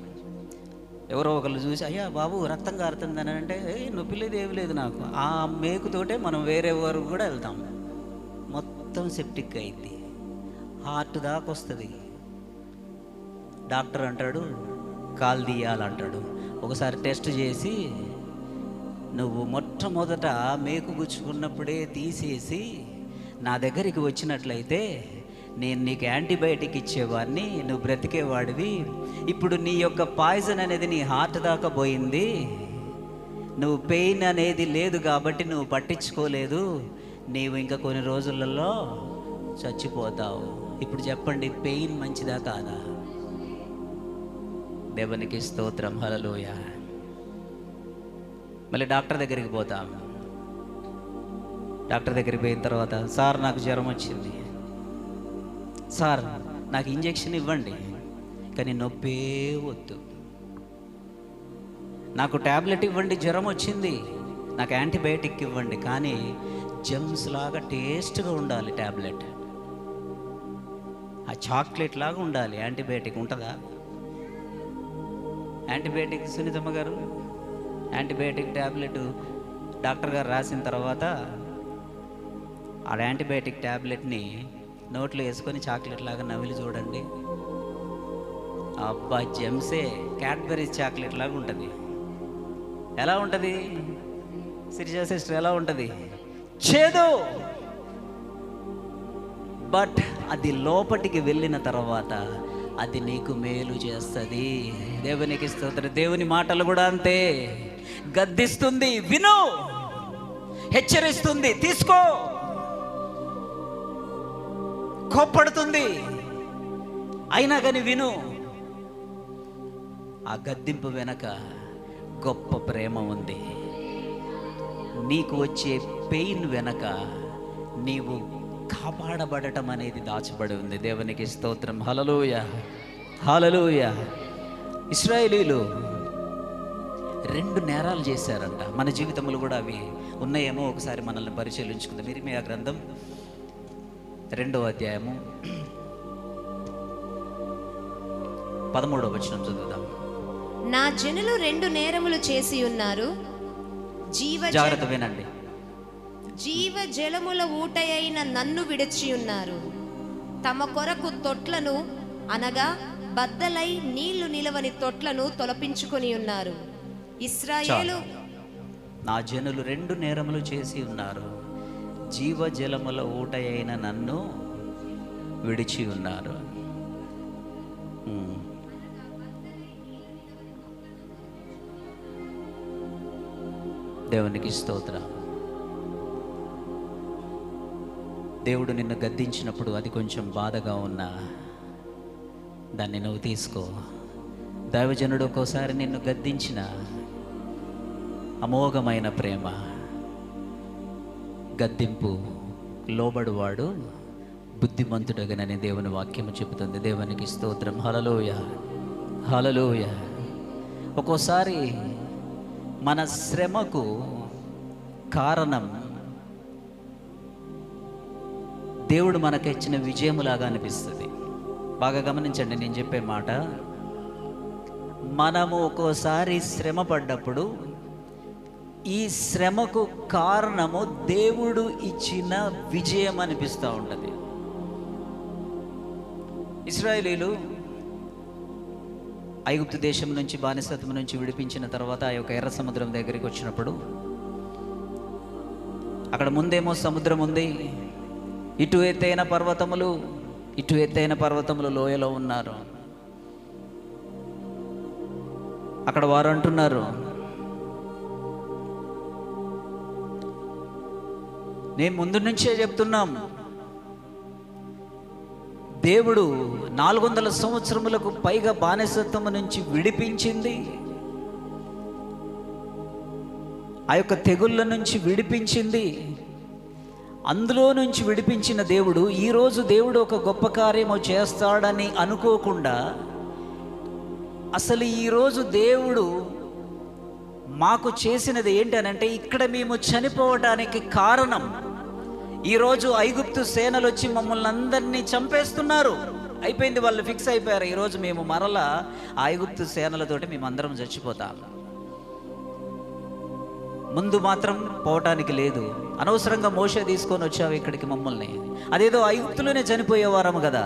ఎవరో ఒకళ్ళు చూసి అయ్యా బాబు రక్తం కారుతుందని అంటే నొప్పి లేదు, ఏమి లేదు నాకు. ఆ మేకుతోటే మనం వేరే వరకు కూడా వెళ్తాం, మొత్తం సెప్టిక్ అయింది, హార్ట్ దాకా వస్తుంది. డాక్టర్ అంటాడు కాలు తీయాలంటాడు. ఒకసారి టెస్ట్ చేసి నువ్వు మొట్టమొదట మేకు గుచ్చుకున్నప్పుడే తీసేసి నా దగ్గరికి వచ్చినట్లయితే నేను నీకు యాంటీబయాటిక్ ఇచ్చేవాడిని, నువ్వు బ్రతికేవాడివి. ఇప్పుడు నీ యొక్క పాయిజన్ అనేది నీ హార్ట్ దాకా పోయింది, నువ్వు పెయిన్ అనేది లేదు కాబట్టి నువ్వు పట్టించుకోలేదు, నీవు ఇంకా కొన్ని రోజులలో చచ్చిపోతావు. ఇప్పుడు చెప్పండి, పెయిన్ మంచిదా కాదా? దేవునికి స్తోత్రం, హల్లెలూయా. మళ్ళీ డాక్టర్ దగ్గరికి పోతాం. డాక్టర్ దగ్గరికి పోయిన తర్వాత, సార్ నాకు జ్వరం వచ్చింది, సార్ నాకు ఇంజెక్షన్ ఇవ్వండి, కానీ నొప్పే వద్దు, నాకు ట్యాబ్లెట్ ఇవ్వండి, జ్వరం వచ్చింది, నాకు యాంటీబయాటిక్ ఇవ్వండి, కానీ జెమ్స్ లాగా టేస్ట్గా ఉండాలి ట్యాబ్లెట్, ఆ చాక్లెట్ లాగా ఉండాలి. యాంటీబయాటిక్ ఉంటుందా? యాంటీబయాటిక్ సునీతమ్మ గారు, యాంటీబయాటిక్ ట్యాబ్లెట్ డాక్టర్ గారు రాసిన తర్వాత ఆ యాంటీబయాటిక్ ట్యాబ్లెట్ని నోట్లో వేసుకొని చాక్లెట్ లాగా నవిలి చూడండి, అబ్బా జెమ్సే క్యాడ్బరీస్ చాక్లెట్ లాగా ఉంటుంది. ఎలా ఉంటుంది సిరిజా సిస్టర్? ఎలా ఉంటుంది? చేదు. బట్ అది లోపటికి వెళ్ళిన తర్వాత అది నీకు మేలు చేస్తుంది. దేవునికి స్తోత్రం. దేవుని మాటలు కూడా అంతే, గద్దిస్తుంది, విను, హెచ్చరిస్తుంది, తీసుకో, కోప్పడుతుంది, అయినా కానీ విను. ఆ గద్దింపు వెనక గొప్ప ప్రేమ ఉంది. నీకు వచ్చే పెయిన్ వెనక నీవు కాపాడబడటం అనేది దాచబడి ఉంది. దేవునికి స్తోత్రం, హల్లెలూయా, హల్లెలూయా. ఇశ్రాయేలీలు 2 నేరాలు చేశారంట. మన జీవితంలో కూడా అవి ఉన్నాయేమో ఒకసారి మనల్ని పరిశీలించుకుందాం. ఇర్మీయా గ్రంథం 2వ అధ్యాయము 13వ వచనం చదువుదాం. నా జనులు 2 నేరములు చేసి ఉన్నారు. జాగ్రత్త వినండి. జీవ జలముల ఊటయైన నన్ను విడిచి ఉన్నారు. తమ కొరకు తొట్లను అనగా బద్దలై నీళ్లు నిలవని తొట్లను తొలపించుకొని ఉన్నారు. ఇశ్రాయేలు నా జనులు 2 నేరములు చేసి ఉన్నారు. జీవ జలముల ఊటయైన నన్ను విడిచి ఉన్నారు. దేవునికి స్తోత్రం. దేవుడు నిన్ను గద్దించినప్పుడు అది కొంచెం బాధగా ఉన్నా దాన్ని నువ్వు తీసుకో. దైవజనుడు ఒక్కోసారి నిన్ను గద్దించిన అమోఘమైన ప్రేమ, గద్దింపు లోబడువాడు బుద్ధిమంతుడగనని దేవుని వాక్యము చెబుతుంది. దేవునికి స్తోత్రం. హల్లెలూయా, హల్లెలూయా. ఒక్కోసారి మన శ్రమకు కారణం దేవుడు మనకిచ్చిన విజయములాగా అనిపిస్తుంది. బాగా గమనించండి నేను చెప్పే మాట. మనము ఒక్కోసారి శ్రమ పడ్డప్పుడు ఈ శ్రమకు కారణము దేవుడు ఇచ్చిన విజయం అనిపిస్తూ ఉంటుంది. ఇశ్రాయేలీలు ఐగుప్తు దేశం నుంచి, బానిసత్వం నుంచి విడిపించిన తర్వాత ఆ యొక్క ఎర్ర సముద్రం దగ్గరికి వచ్చినప్పుడు అక్కడ ముందేమో సముద్రం ఉంది, ఇటు ఎత్తైన పర్వతములు లోయలో ఉన్నారు. అక్కడ వారు అంటున్నారు, నేను ముందు నుంచే చెప్తున్నాం, దేవుడు 400 సంవత్సరములకు పైగా బానిసత్వం నుంచి విడిపించింది, ఆ యొక్క తెగుళ్ళ నుంచి విడిపించింది. అందులో నుంచి విడిపించిన దేవుడు ఈరోజు దేవుడు ఒక గొప్ప కార్యము చేస్తాడని అనుకోకుండా, అసలు ఈరోజు దేవుడు మాకు చేసినది ఏంటనంటే, ఇక్కడ మేము చనిపోవడానికి కారణం, ఈరోజు ఐగుప్తు సేనలు వచ్చి మమ్మల్ని అందరినీ చంపేస్తున్నారు. అయిపోయింది, వాళ్ళు ఫిక్స్ అయిపోయారు, ఈరోజు మేము మరలా ఐగుప్తు సేనలతోటి మేమందరం చచ్చిపోతాం. ముందు మాత్రం పోవటానికి లేదు. అనవసరంగా మోషే తీసుకొని వచ్చావు ఇక్కడికి మమ్మల్ని, అదేదో ఐగుప్తులోనే చనిపోయేవారము కదా.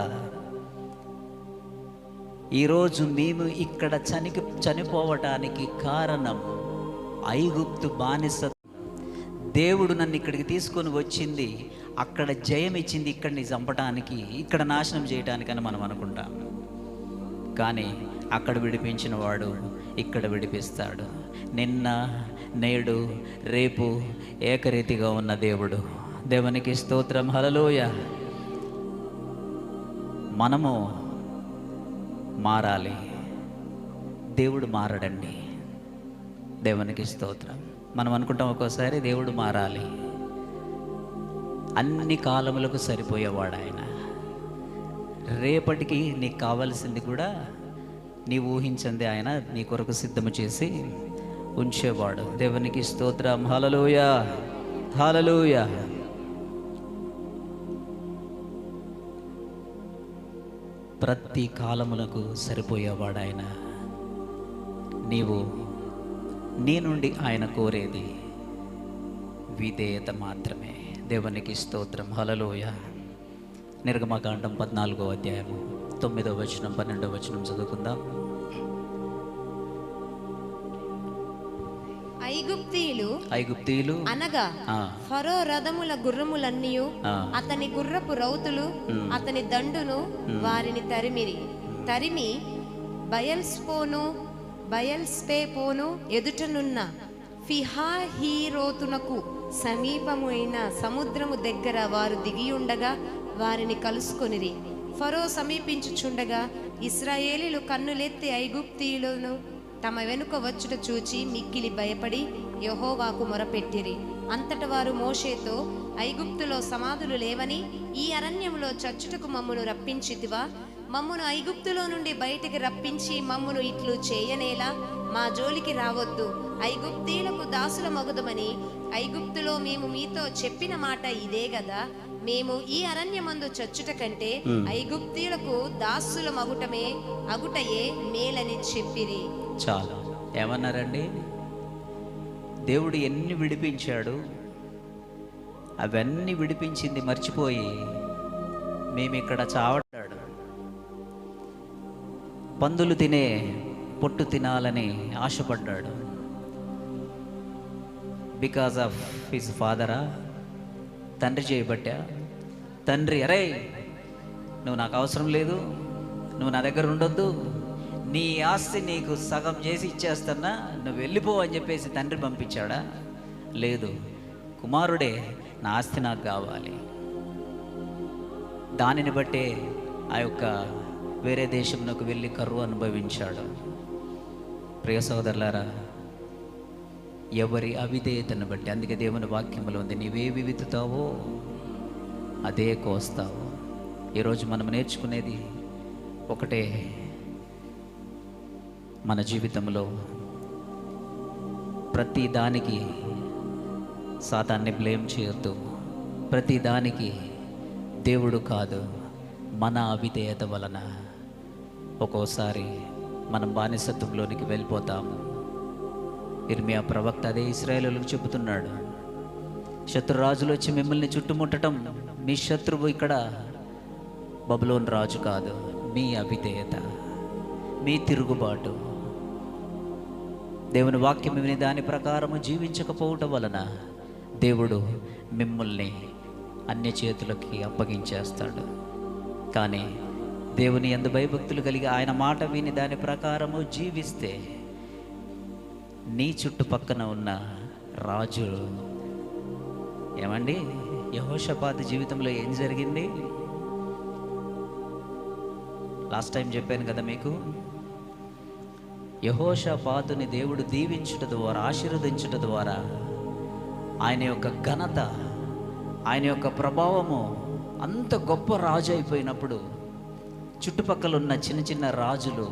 ఈరోజు మేము ఇక్కడ చనిపోవటానికి కారణం ఐగుప్తు బానిస. దేవుడు నన్ను ఇక్కడికి తీసుకొని వచ్చింది, అక్కడ జయం ఇచ్చింది ఇక్కడిని చంపటానికి, ఇక్కడ నాశనం చేయటానికి అని మనం అనుకుంటాం. కానీ అక్కడ విడిపించిన వాడు ఇక్కడ విడిపిస్తాడు. నిన్న, నేడు, రేపు ఏకరీతిగా ఉన్న దేవుడు. దేవునికి స్తోత్రం. హల్లెలూయా. మనము మారాలి, దేవుడు మారడండి. దేవునికి స్తోత్రం. మనం అనుకుంటాం ఒక్కోసారి దేవుడు మారాలి, అన్ని కాలములకు సరిపోయేవాడు ఆయన. రేపటికి నీకు కావాల్సింది కూడా నీ ఊహించింది ఆయన నీ కొరకు సిద్ధము చేసి ఉంచేవాడు. దేవునికి స్తోత్రం. హల్లెలూయా, హల్లెలూయా. ప్రతి కాలములకు సరిపోయేవాడు ఆయన. నీవు నీ నుండి ఆయన కోరేది విధేయత మాత్రమే. దేవునికి స్తోత్రం. హల్లెలూయా. నిర్గమకాండం 14వ అధ్యాయము 9వ వచనం 12వ వచనం చదువుకుందాం. ఐగుప్తీయులు అనగా ఫరో రథముల గుర్రములన్నీ, అతని గుర్రపు రౌతులు, అతని దండును వారిని తరిమి బయల్స్పేపోను ఎదుటనున్న ఫిహాహీరోతునకు సమీపమైన సముద్రము దగ్గర వారు దిగియుండగా వారిని కలుసుకొనిరి. ఫరో సమీపించుచుండగా ఇశ్రాయేలీలు కన్నులెత్తి ఐగుప్తీయులను తమ వెనుక వచ్చుట చూచి మిక్కిలి భయపడి యెహోవాకు మొరపెట్టిరి. అంతట వారు మోషేతో, ఐగుప్తులో సమాధులు లేవని ఈ అరణ్యములో చచ్చుటకు మమ్మును రప్పించితివా? మమ్మును ఐగుప్తులో నుండి బయటికి రప్పించి మమ్మును ఇట్లు చేయనేలా మా జోలికి రావద్దు, ఐగుప్తీయులకు దాసుల మగుదమని ఐగుప్తులో మేము మీతో చెప్పిన మాట ఇదే గదా. మేము ఈ అరణ్యమందు చచ్చుట కంటే ఐగుప్తీయులకు దాసుల అగుటయే మేలని చెప్పిరి. చాలు. ఏమన్నారండి? దేవుడు ఎన్ని విడిపించాడు, అవన్నీ విడిపించింది మర్చిపోయి మేమిక్కడ చావడాడు, పందులు తినే పొట్టు తినాలని ఆశపడ్డాడు. బికాజ్ ఆఫ్ హిజ్ ఫాదరా, తండ్రి చేయబట్టా. తండ్రి, అరే నువ్వు నాకు అవసరం లేదు, నువ్వు నా దగ్గర ఉండొద్దు, నీ ఆస్తి నీకు సగం చేసి ఇచ్చేస్తున్నా, నువ్వు వెళ్ళిపో అని చెప్పేసి తండ్రి పంపించాడా? లేదు, కుమారుడే నా ఆస్తి నాకు కావాలి. దానిని బట్టే ఆ యొక్క వేరే దేశంలోకి వెళ్ళి కరువు అనుభవించాడు. ప్రియ సోదరులారా, ఎవరి అవిధేయతను బట్టి, అందుకే దేవుని వాక్యములో ఉంది, నీవేవి విత్తుతావో అదే కోస్తావు. ఈరోజు మనం నేర్చుకునేది ఒకటే, మన జీవితంలో ప్రతి దానికి సాతాన్ని బ్లేమ్ చేయొద్దు. ప్రతి దానికి దేవుడు కాదు, మన అవిధేయత వలన ఒక్కోసారి మనం బానిసత్వంలోనికి వెళ్ళిపోతాము. ఇర్మియా ప్రవక్త అదే ఇశ్రాయేలులకు చెబుతున్నాడు, శత్రురాజులు వచ్చి మిమ్మల్ని చుట్టుముట్టడం, మీ శత్రువు ఇక్కడ బబులోన్ రాజు కాదు, మీ అవిధేయత, మీ తిరుగుబాటు. దేవుని వాక్యం విని దాని ప్రకారము జీవించకపోవటం వలన దేవుడు మిమ్మల్ని అన్య చేతులకి అప్పగించేస్తాడు. కానీ దేవుని యందు భయభక్తులు కలిగి ఆయన మాట విని దాని ప్రకారము జీవిస్తే నీ చుట్టుపక్కన ఉన్న రాజు, ఏమండి యెహోషాపాతు జీవితంలో ఏం జరిగింది? లాస్ట్ టైం చెప్పాను కదా మీకు, యెహోషాపాతుని దేవుడు దీవించుట ద్వారా, ఆశీర్వదించుట ద్వారా ఆయన యొక్క ఘనత, ఆయన యొక్క ప్రభావము అంత గొప్ప రాజు అయిపోయినప్పుడు చుట్టుపక్కల ఉన్న చిన్న చిన్న రాజులు,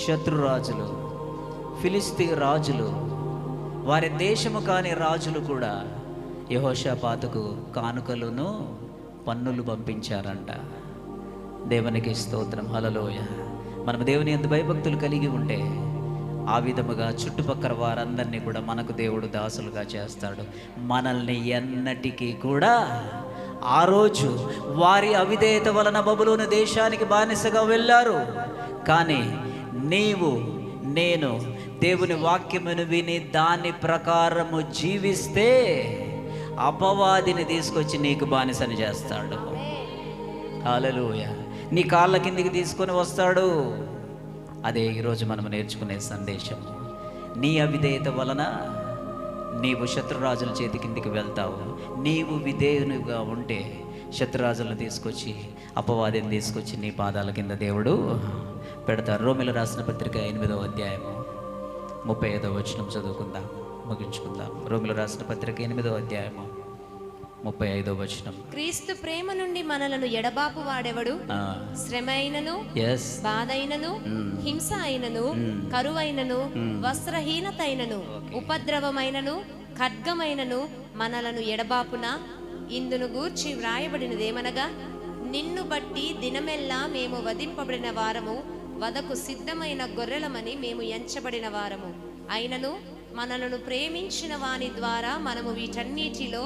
శత్రురాజులు, ఫిలిస్తీ రాజులు, వారి దేశము కాని రాజులు కూడా యెహోషాపాతుకు కానుకలను పన్నులు పంపించారంట. దేవునికి స్తోత్రం, హల్లెలూయా. మనం దేవుని యందు భయభక్తులు కలిగి ఉంటే ఆ విధముగా చుట్టుపక్కల వారందరినీ కూడా మనకు దేవుడు దాసులుగా చేస్తాడు. మనల్ని ఎన్నటికీ కూడా, ఆ రోజు వారి అవిధేయత వలన బబులోను దేశానికి బానిసగా వెళ్ళారు, కానీ నీవు నేను దేవుని వాక్యమును విని దాని ప్రకారము జీవిస్తే అపవాదిని తీసుకొచ్చి నీకు బానిసని చేస్తాడు. హల్లెలూయా. నీ కాళ్ళ కిందికి తీసుకొని వస్తాడు. అదే ఈరోజు మనం నేర్చుకునే సందేశం. నీ అవిధేయత వలన నీవు శత్రురాజుల చేతి కిందికి వెళ్తావు. నీవు విధేయునిగా ఉంటే శత్రురాజులను తీసుకొచ్చి, అపవాదిని తీసుకొచ్చి నీ పాదాల కింద దేవుడు పెడతారు. రోమీయులకు రాసిన పత్రిక 8వ అధ్యాయము 35వ వచనం చదువుకుందాం, ముగించుకుందాం. రోమీయులకు రాసిన పత్రిక 8వ అధ్యాయము 35వ వచనం. క్రీస్తు ప్రేమ నుండి మనలను ఎడబాపు వాడెవడు? శ్రమ అయినను, బాధ అయినను, హింస అయినను, కరువైనను, వస్త్రహీనత అయినను, ఉపద్రవమైనను, ఖడ్గమైనను మనలను ఎడబాపున. ఇందును గూర్చి వ్రాయబడినదేమనగా, నిన్ను బట్టి దినమెల్లా మేము వధింపబడిన వారము, వదకు సిద్ధమైన గొర్రెలమని మేము ఎంచబడిన వారము. అయినను మనలను ప్రేమించిన వాని ద్వారా మనము వీటన్నిటిలో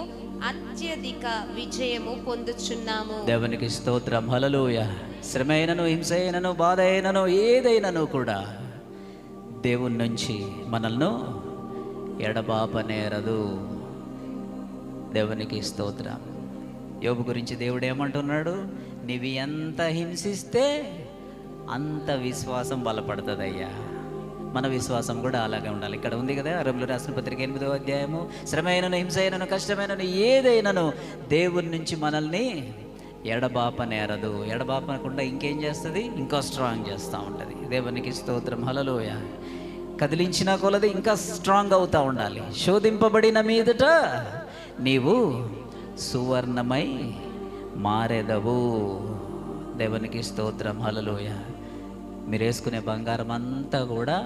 అత్యధిక విజయము పొందుచున్నాము. దేవునికి స్తోత్రం, హల్లెలూయా. శ్రమ అయినను, హింస అయినను, బాధ అయినను, ఏదైనాను కూడా దేవుని నుంచి మనల్ని ఎడబాపనేరదు. దేవునికి స్తోత్రం. యోబు గురించి దేవుడు ఏమంటున్నాడు? నీవి ఎంత హింసిస్తే అంత విశ్వాసం బలపడుతుందయ్యా. మన విశ్వాసం కూడా అలాగే ఉండాలి. ఇక్కడ ఉంది కదా, రోమీయులకు రాసిన పత్రిక 8వ అధ్యాయము, శ్రమైనను, హింస అయినను, కష్టమైనను, ఏదైనాను దేవుని నుంచి మనల్ని ఎడబాపనేరదు. ఎడబాపనకుండా ఇంకేం చేస్తుంది? ఇంకా స్ట్రాంగ్ చేస్తూ ఉంటుంది. దేవునికి స్తోత్రం, హల్లెలూయా. కదిలించిన కొలది ఇంకా స్ట్రాంగ్ అవుతూ ఉండాలి. శోధింపబడిన మీదట నీవు సువర్ణమై మారెదవు. దేవునికి స్తోత్రం. హల్లెలూయ. మీరు వేసుకునే బంగారం అంతా కూడా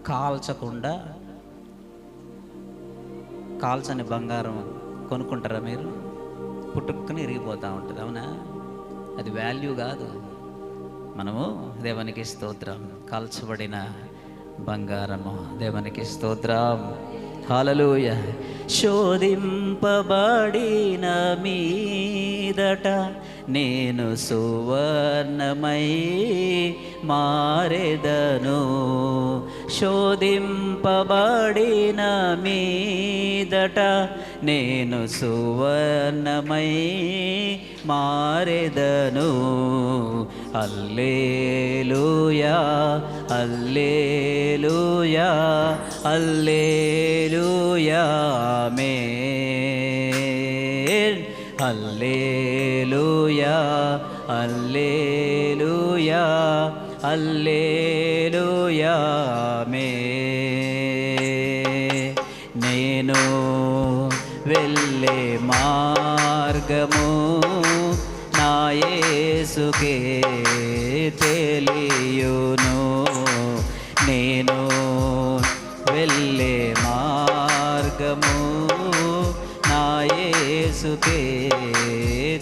కాల్చకుండా, కాల్చని బంగారం కొనుక్కుంటారా మీరు? పుట్టుకుని ఇరిగిపోతూ ఉంటుంది, అవునా? అది వాల్యూ కాదు. మనము దేవునికి స్తోత్రం, కాల్చబడిన బంగారము. దేవునికి స్తోత్రం. హల్లెలూయా. శోధింపబడిన మీదట నేను సువర్ణమై మారెదను. శోధింపబడిన మీదట నేను సువర్ణమై మారెదను. హల్లెలూయా, హల్లెలూయా, హల్లెలూయా, ఆమేన్. హల్లెలూయా, హల్లెలూయా, హల్లెలూయా, ఆమేన్. నేను వెళ్ళే మార్గము నా యేసుకే తెలియును. నేను వెళ్ళే మార్గము నా యేసుకే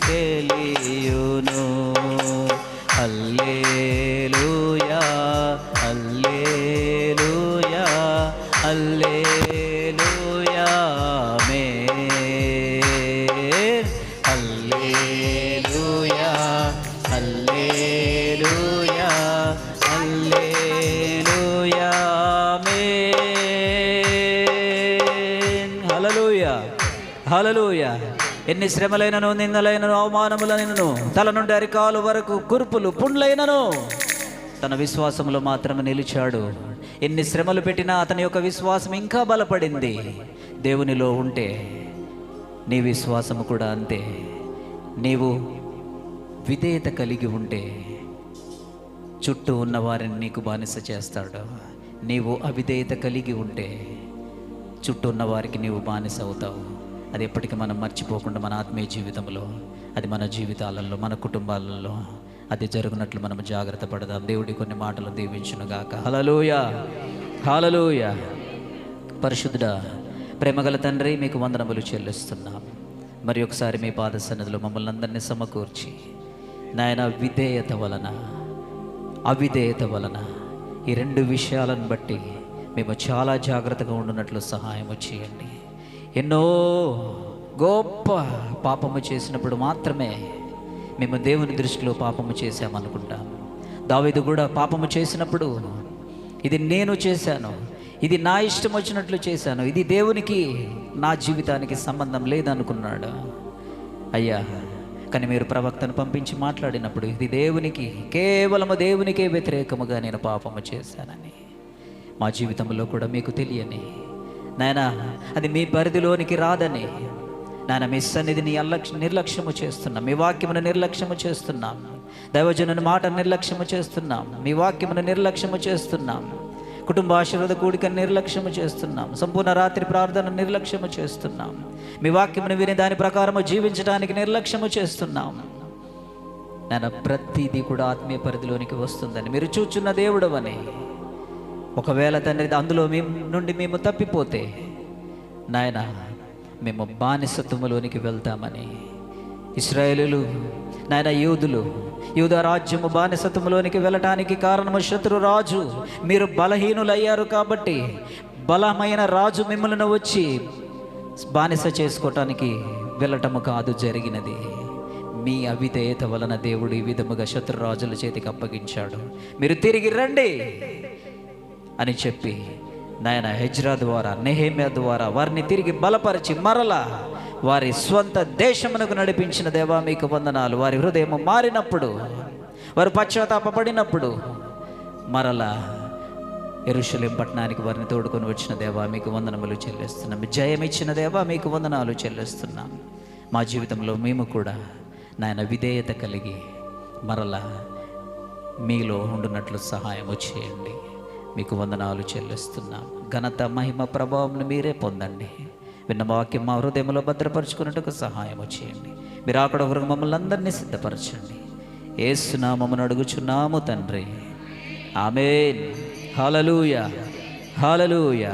తెలియును. హల్లెలూయా, హల్లెలూయా, హల్లెలూయా, ఆమేన్. హల్లెలూయా, హల్లెలూయా, హల్లెలూయా, ఆమేన్. హల్లెలూయా, హల్లెలూయా. ఎన్ని శ్రమలైనను, నిందలైనను, అవమానములైనను, తల నుండి అరికాలు వరకు కురుపులు పుండ్లైనను తన విశ్వాసంలో మాత్రమే నిలిచాడు. ఎన్ని శ్రమలు పెట్టినా అతని యొక్క విశ్వాసం ఇంకా బలపడింది. దేవునిలో ఉంటే నీ విశ్వాసము కూడా అంతే. నీవు విధేయత కలిగి ఉంటే చుట్టూ ఉన్న వారిని నీకు బానిస చేస్తాడు. నీవు అవిధేయత కలిగి ఉంటే చుట్టూ ఉన్న వారికి నీవు బానిస అవుతావు. అది ఎప్పటికీ మనం మర్చిపోకుండా మన ఆత్మీయ జీవితంలో, అది మన జీవితాలలో, మన కుటుంబాలలో అది జరుగునట్లు మనం జాగ్రత్త పడదాం. దేవుడి కొన్ని మాటలు దీవించునుగాక. హల్లెలూయా, హల్లెలూయా. పరిశుద్ధుడా, ప్రేమగల తండ్రి, మీకు వందనములు చెల్లిస్తున్నాం. మరి ఒకసారి మీ పాద సన్నిధిలో మమ్మల్ని అందరినీ సమకూర్చి నాయన విధేయత వలన, అవిధేయత వలన ఈ రెండు విషయాలను బట్టి మేము చాలా జాగ్రత్తగా ఉండునట్లు సహాయము చేయండి. ఎన్నో గొప్ప పాపము చేసినప్పుడు మాత్రమే మేము దేవుని దృష్టిలో పాపము చేశామనుకుంటాం. దావీదు కూడా పాపము చేసినప్పుడు ఇది నేను చేశాను, ఇది నా ఇష్టం వచ్చినట్లు చేశాను, ఇది దేవునికి నా జీవితానికి సంబంధం లేదనుకున్నాడు. అయ్యా, కానీ మీరు ప్రవక్తను పంపించి మాట్లాడినప్పుడు ఇది దేవునికి, కేవలము దేవునికే వ్యతిరేకముగా నేను పాపము చేశానని, మా జీవితంలో కూడా మీకు తెలియని నాయన అది మీ పరిధిలోనికి రాదని నాయన మీ సన్నిధిని నిర్లక్ష్యము చేస్తున్నాం. మీ వాక్యమును నిర్లక్ష్యము చేస్తున్నాం. దైవజనుని మాట నిర్లక్ష్యము చేస్తున్నాం. మీ వాక్యమును నిర్లక్ష్యము చేస్తున్నాం. కుటుంబ ఆశీర్వాద కూడికను నిర్లక్ష్యము చేస్తున్నాం. సంపూర్ణ రాత్రి ప్రార్థన నిర్లక్ష్యము చేస్తున్నాం. మీ వాక్యమును విని దాని ప్రకారము జీవించడానికి నిర్లక్ష్యము చేస్తున్నాం. నాయన ప్రతిదీ కూడా ఆత్మీయ పరిధిలోనికి వస్తుందని మీరు చూచున్న దేవుడవని, ఒకవేళ తండ్రి అందులో మేము తప్పిపోతే నాయన మేము బానిసత్వములోనికి వెళ్తామని, ఇశ్రాయేలులు నాయన యూదా రాజ్యము బానిసత్వములోనికి వెళ్ళటానికి కారణము శత్రు రాజు. మీరు బలహీనులయ్యారు కాబట్టి బలమైన రాజు మిమ్మల్ని వచ్చి బానిస చేసుకోవటానికి వెళ్ళటము కాదు జరిగినది. మీ అవిధేయత వలన దేవుడు ఈ విధముగా శత్రు రాజుల చేతికి అప్పగించాడు. మీరు తిరిగి రండి అని చెప్పి నాయన హెజ్రా ద్వారా, నెహెమ్యా ద్వారా వారిని తిరిగి బలపరిచి మరలా వారి స్వంత దేశమునకు నడిపించిన దేవా మీకు వందనాలు. వారి హృదయం మారినప్పుడు, వారు పశ్చాత్తాపపడినప్పుడు మరలా యెరూషలేం పట్టణానికి వారిని తోడుకొని వచ్చిన దేవా మీకు వందనములు చెల్లిస్తున్నాం. జయం ఇచ్చిన దేవా మీకు వందనాలు చెల్లిస్తున్నాం. మా జీవితంలో మేము కూడా నాయన విధేయత కలిగి మరలా మీలో ఉండునట్లు సహాయము చేయండి. మీకు వందనాలు చెల్లిస్తున్నాం. ఘనత, మహిమ, ప్రభావం మీరే పొందండి. విన్న వాక్యం మా హృదయంలో భద్రపరుచుకున్నట్టుకు సహాయము చేయండి. మీరు అక్కడ మమ్మల్ని అందరినీ సిద్ధపరచండి. యేసు నామమున అడుగుచున్నాము తండ్రి, ఆమేన్. హల్లెలూయా, హల్లెలూయా.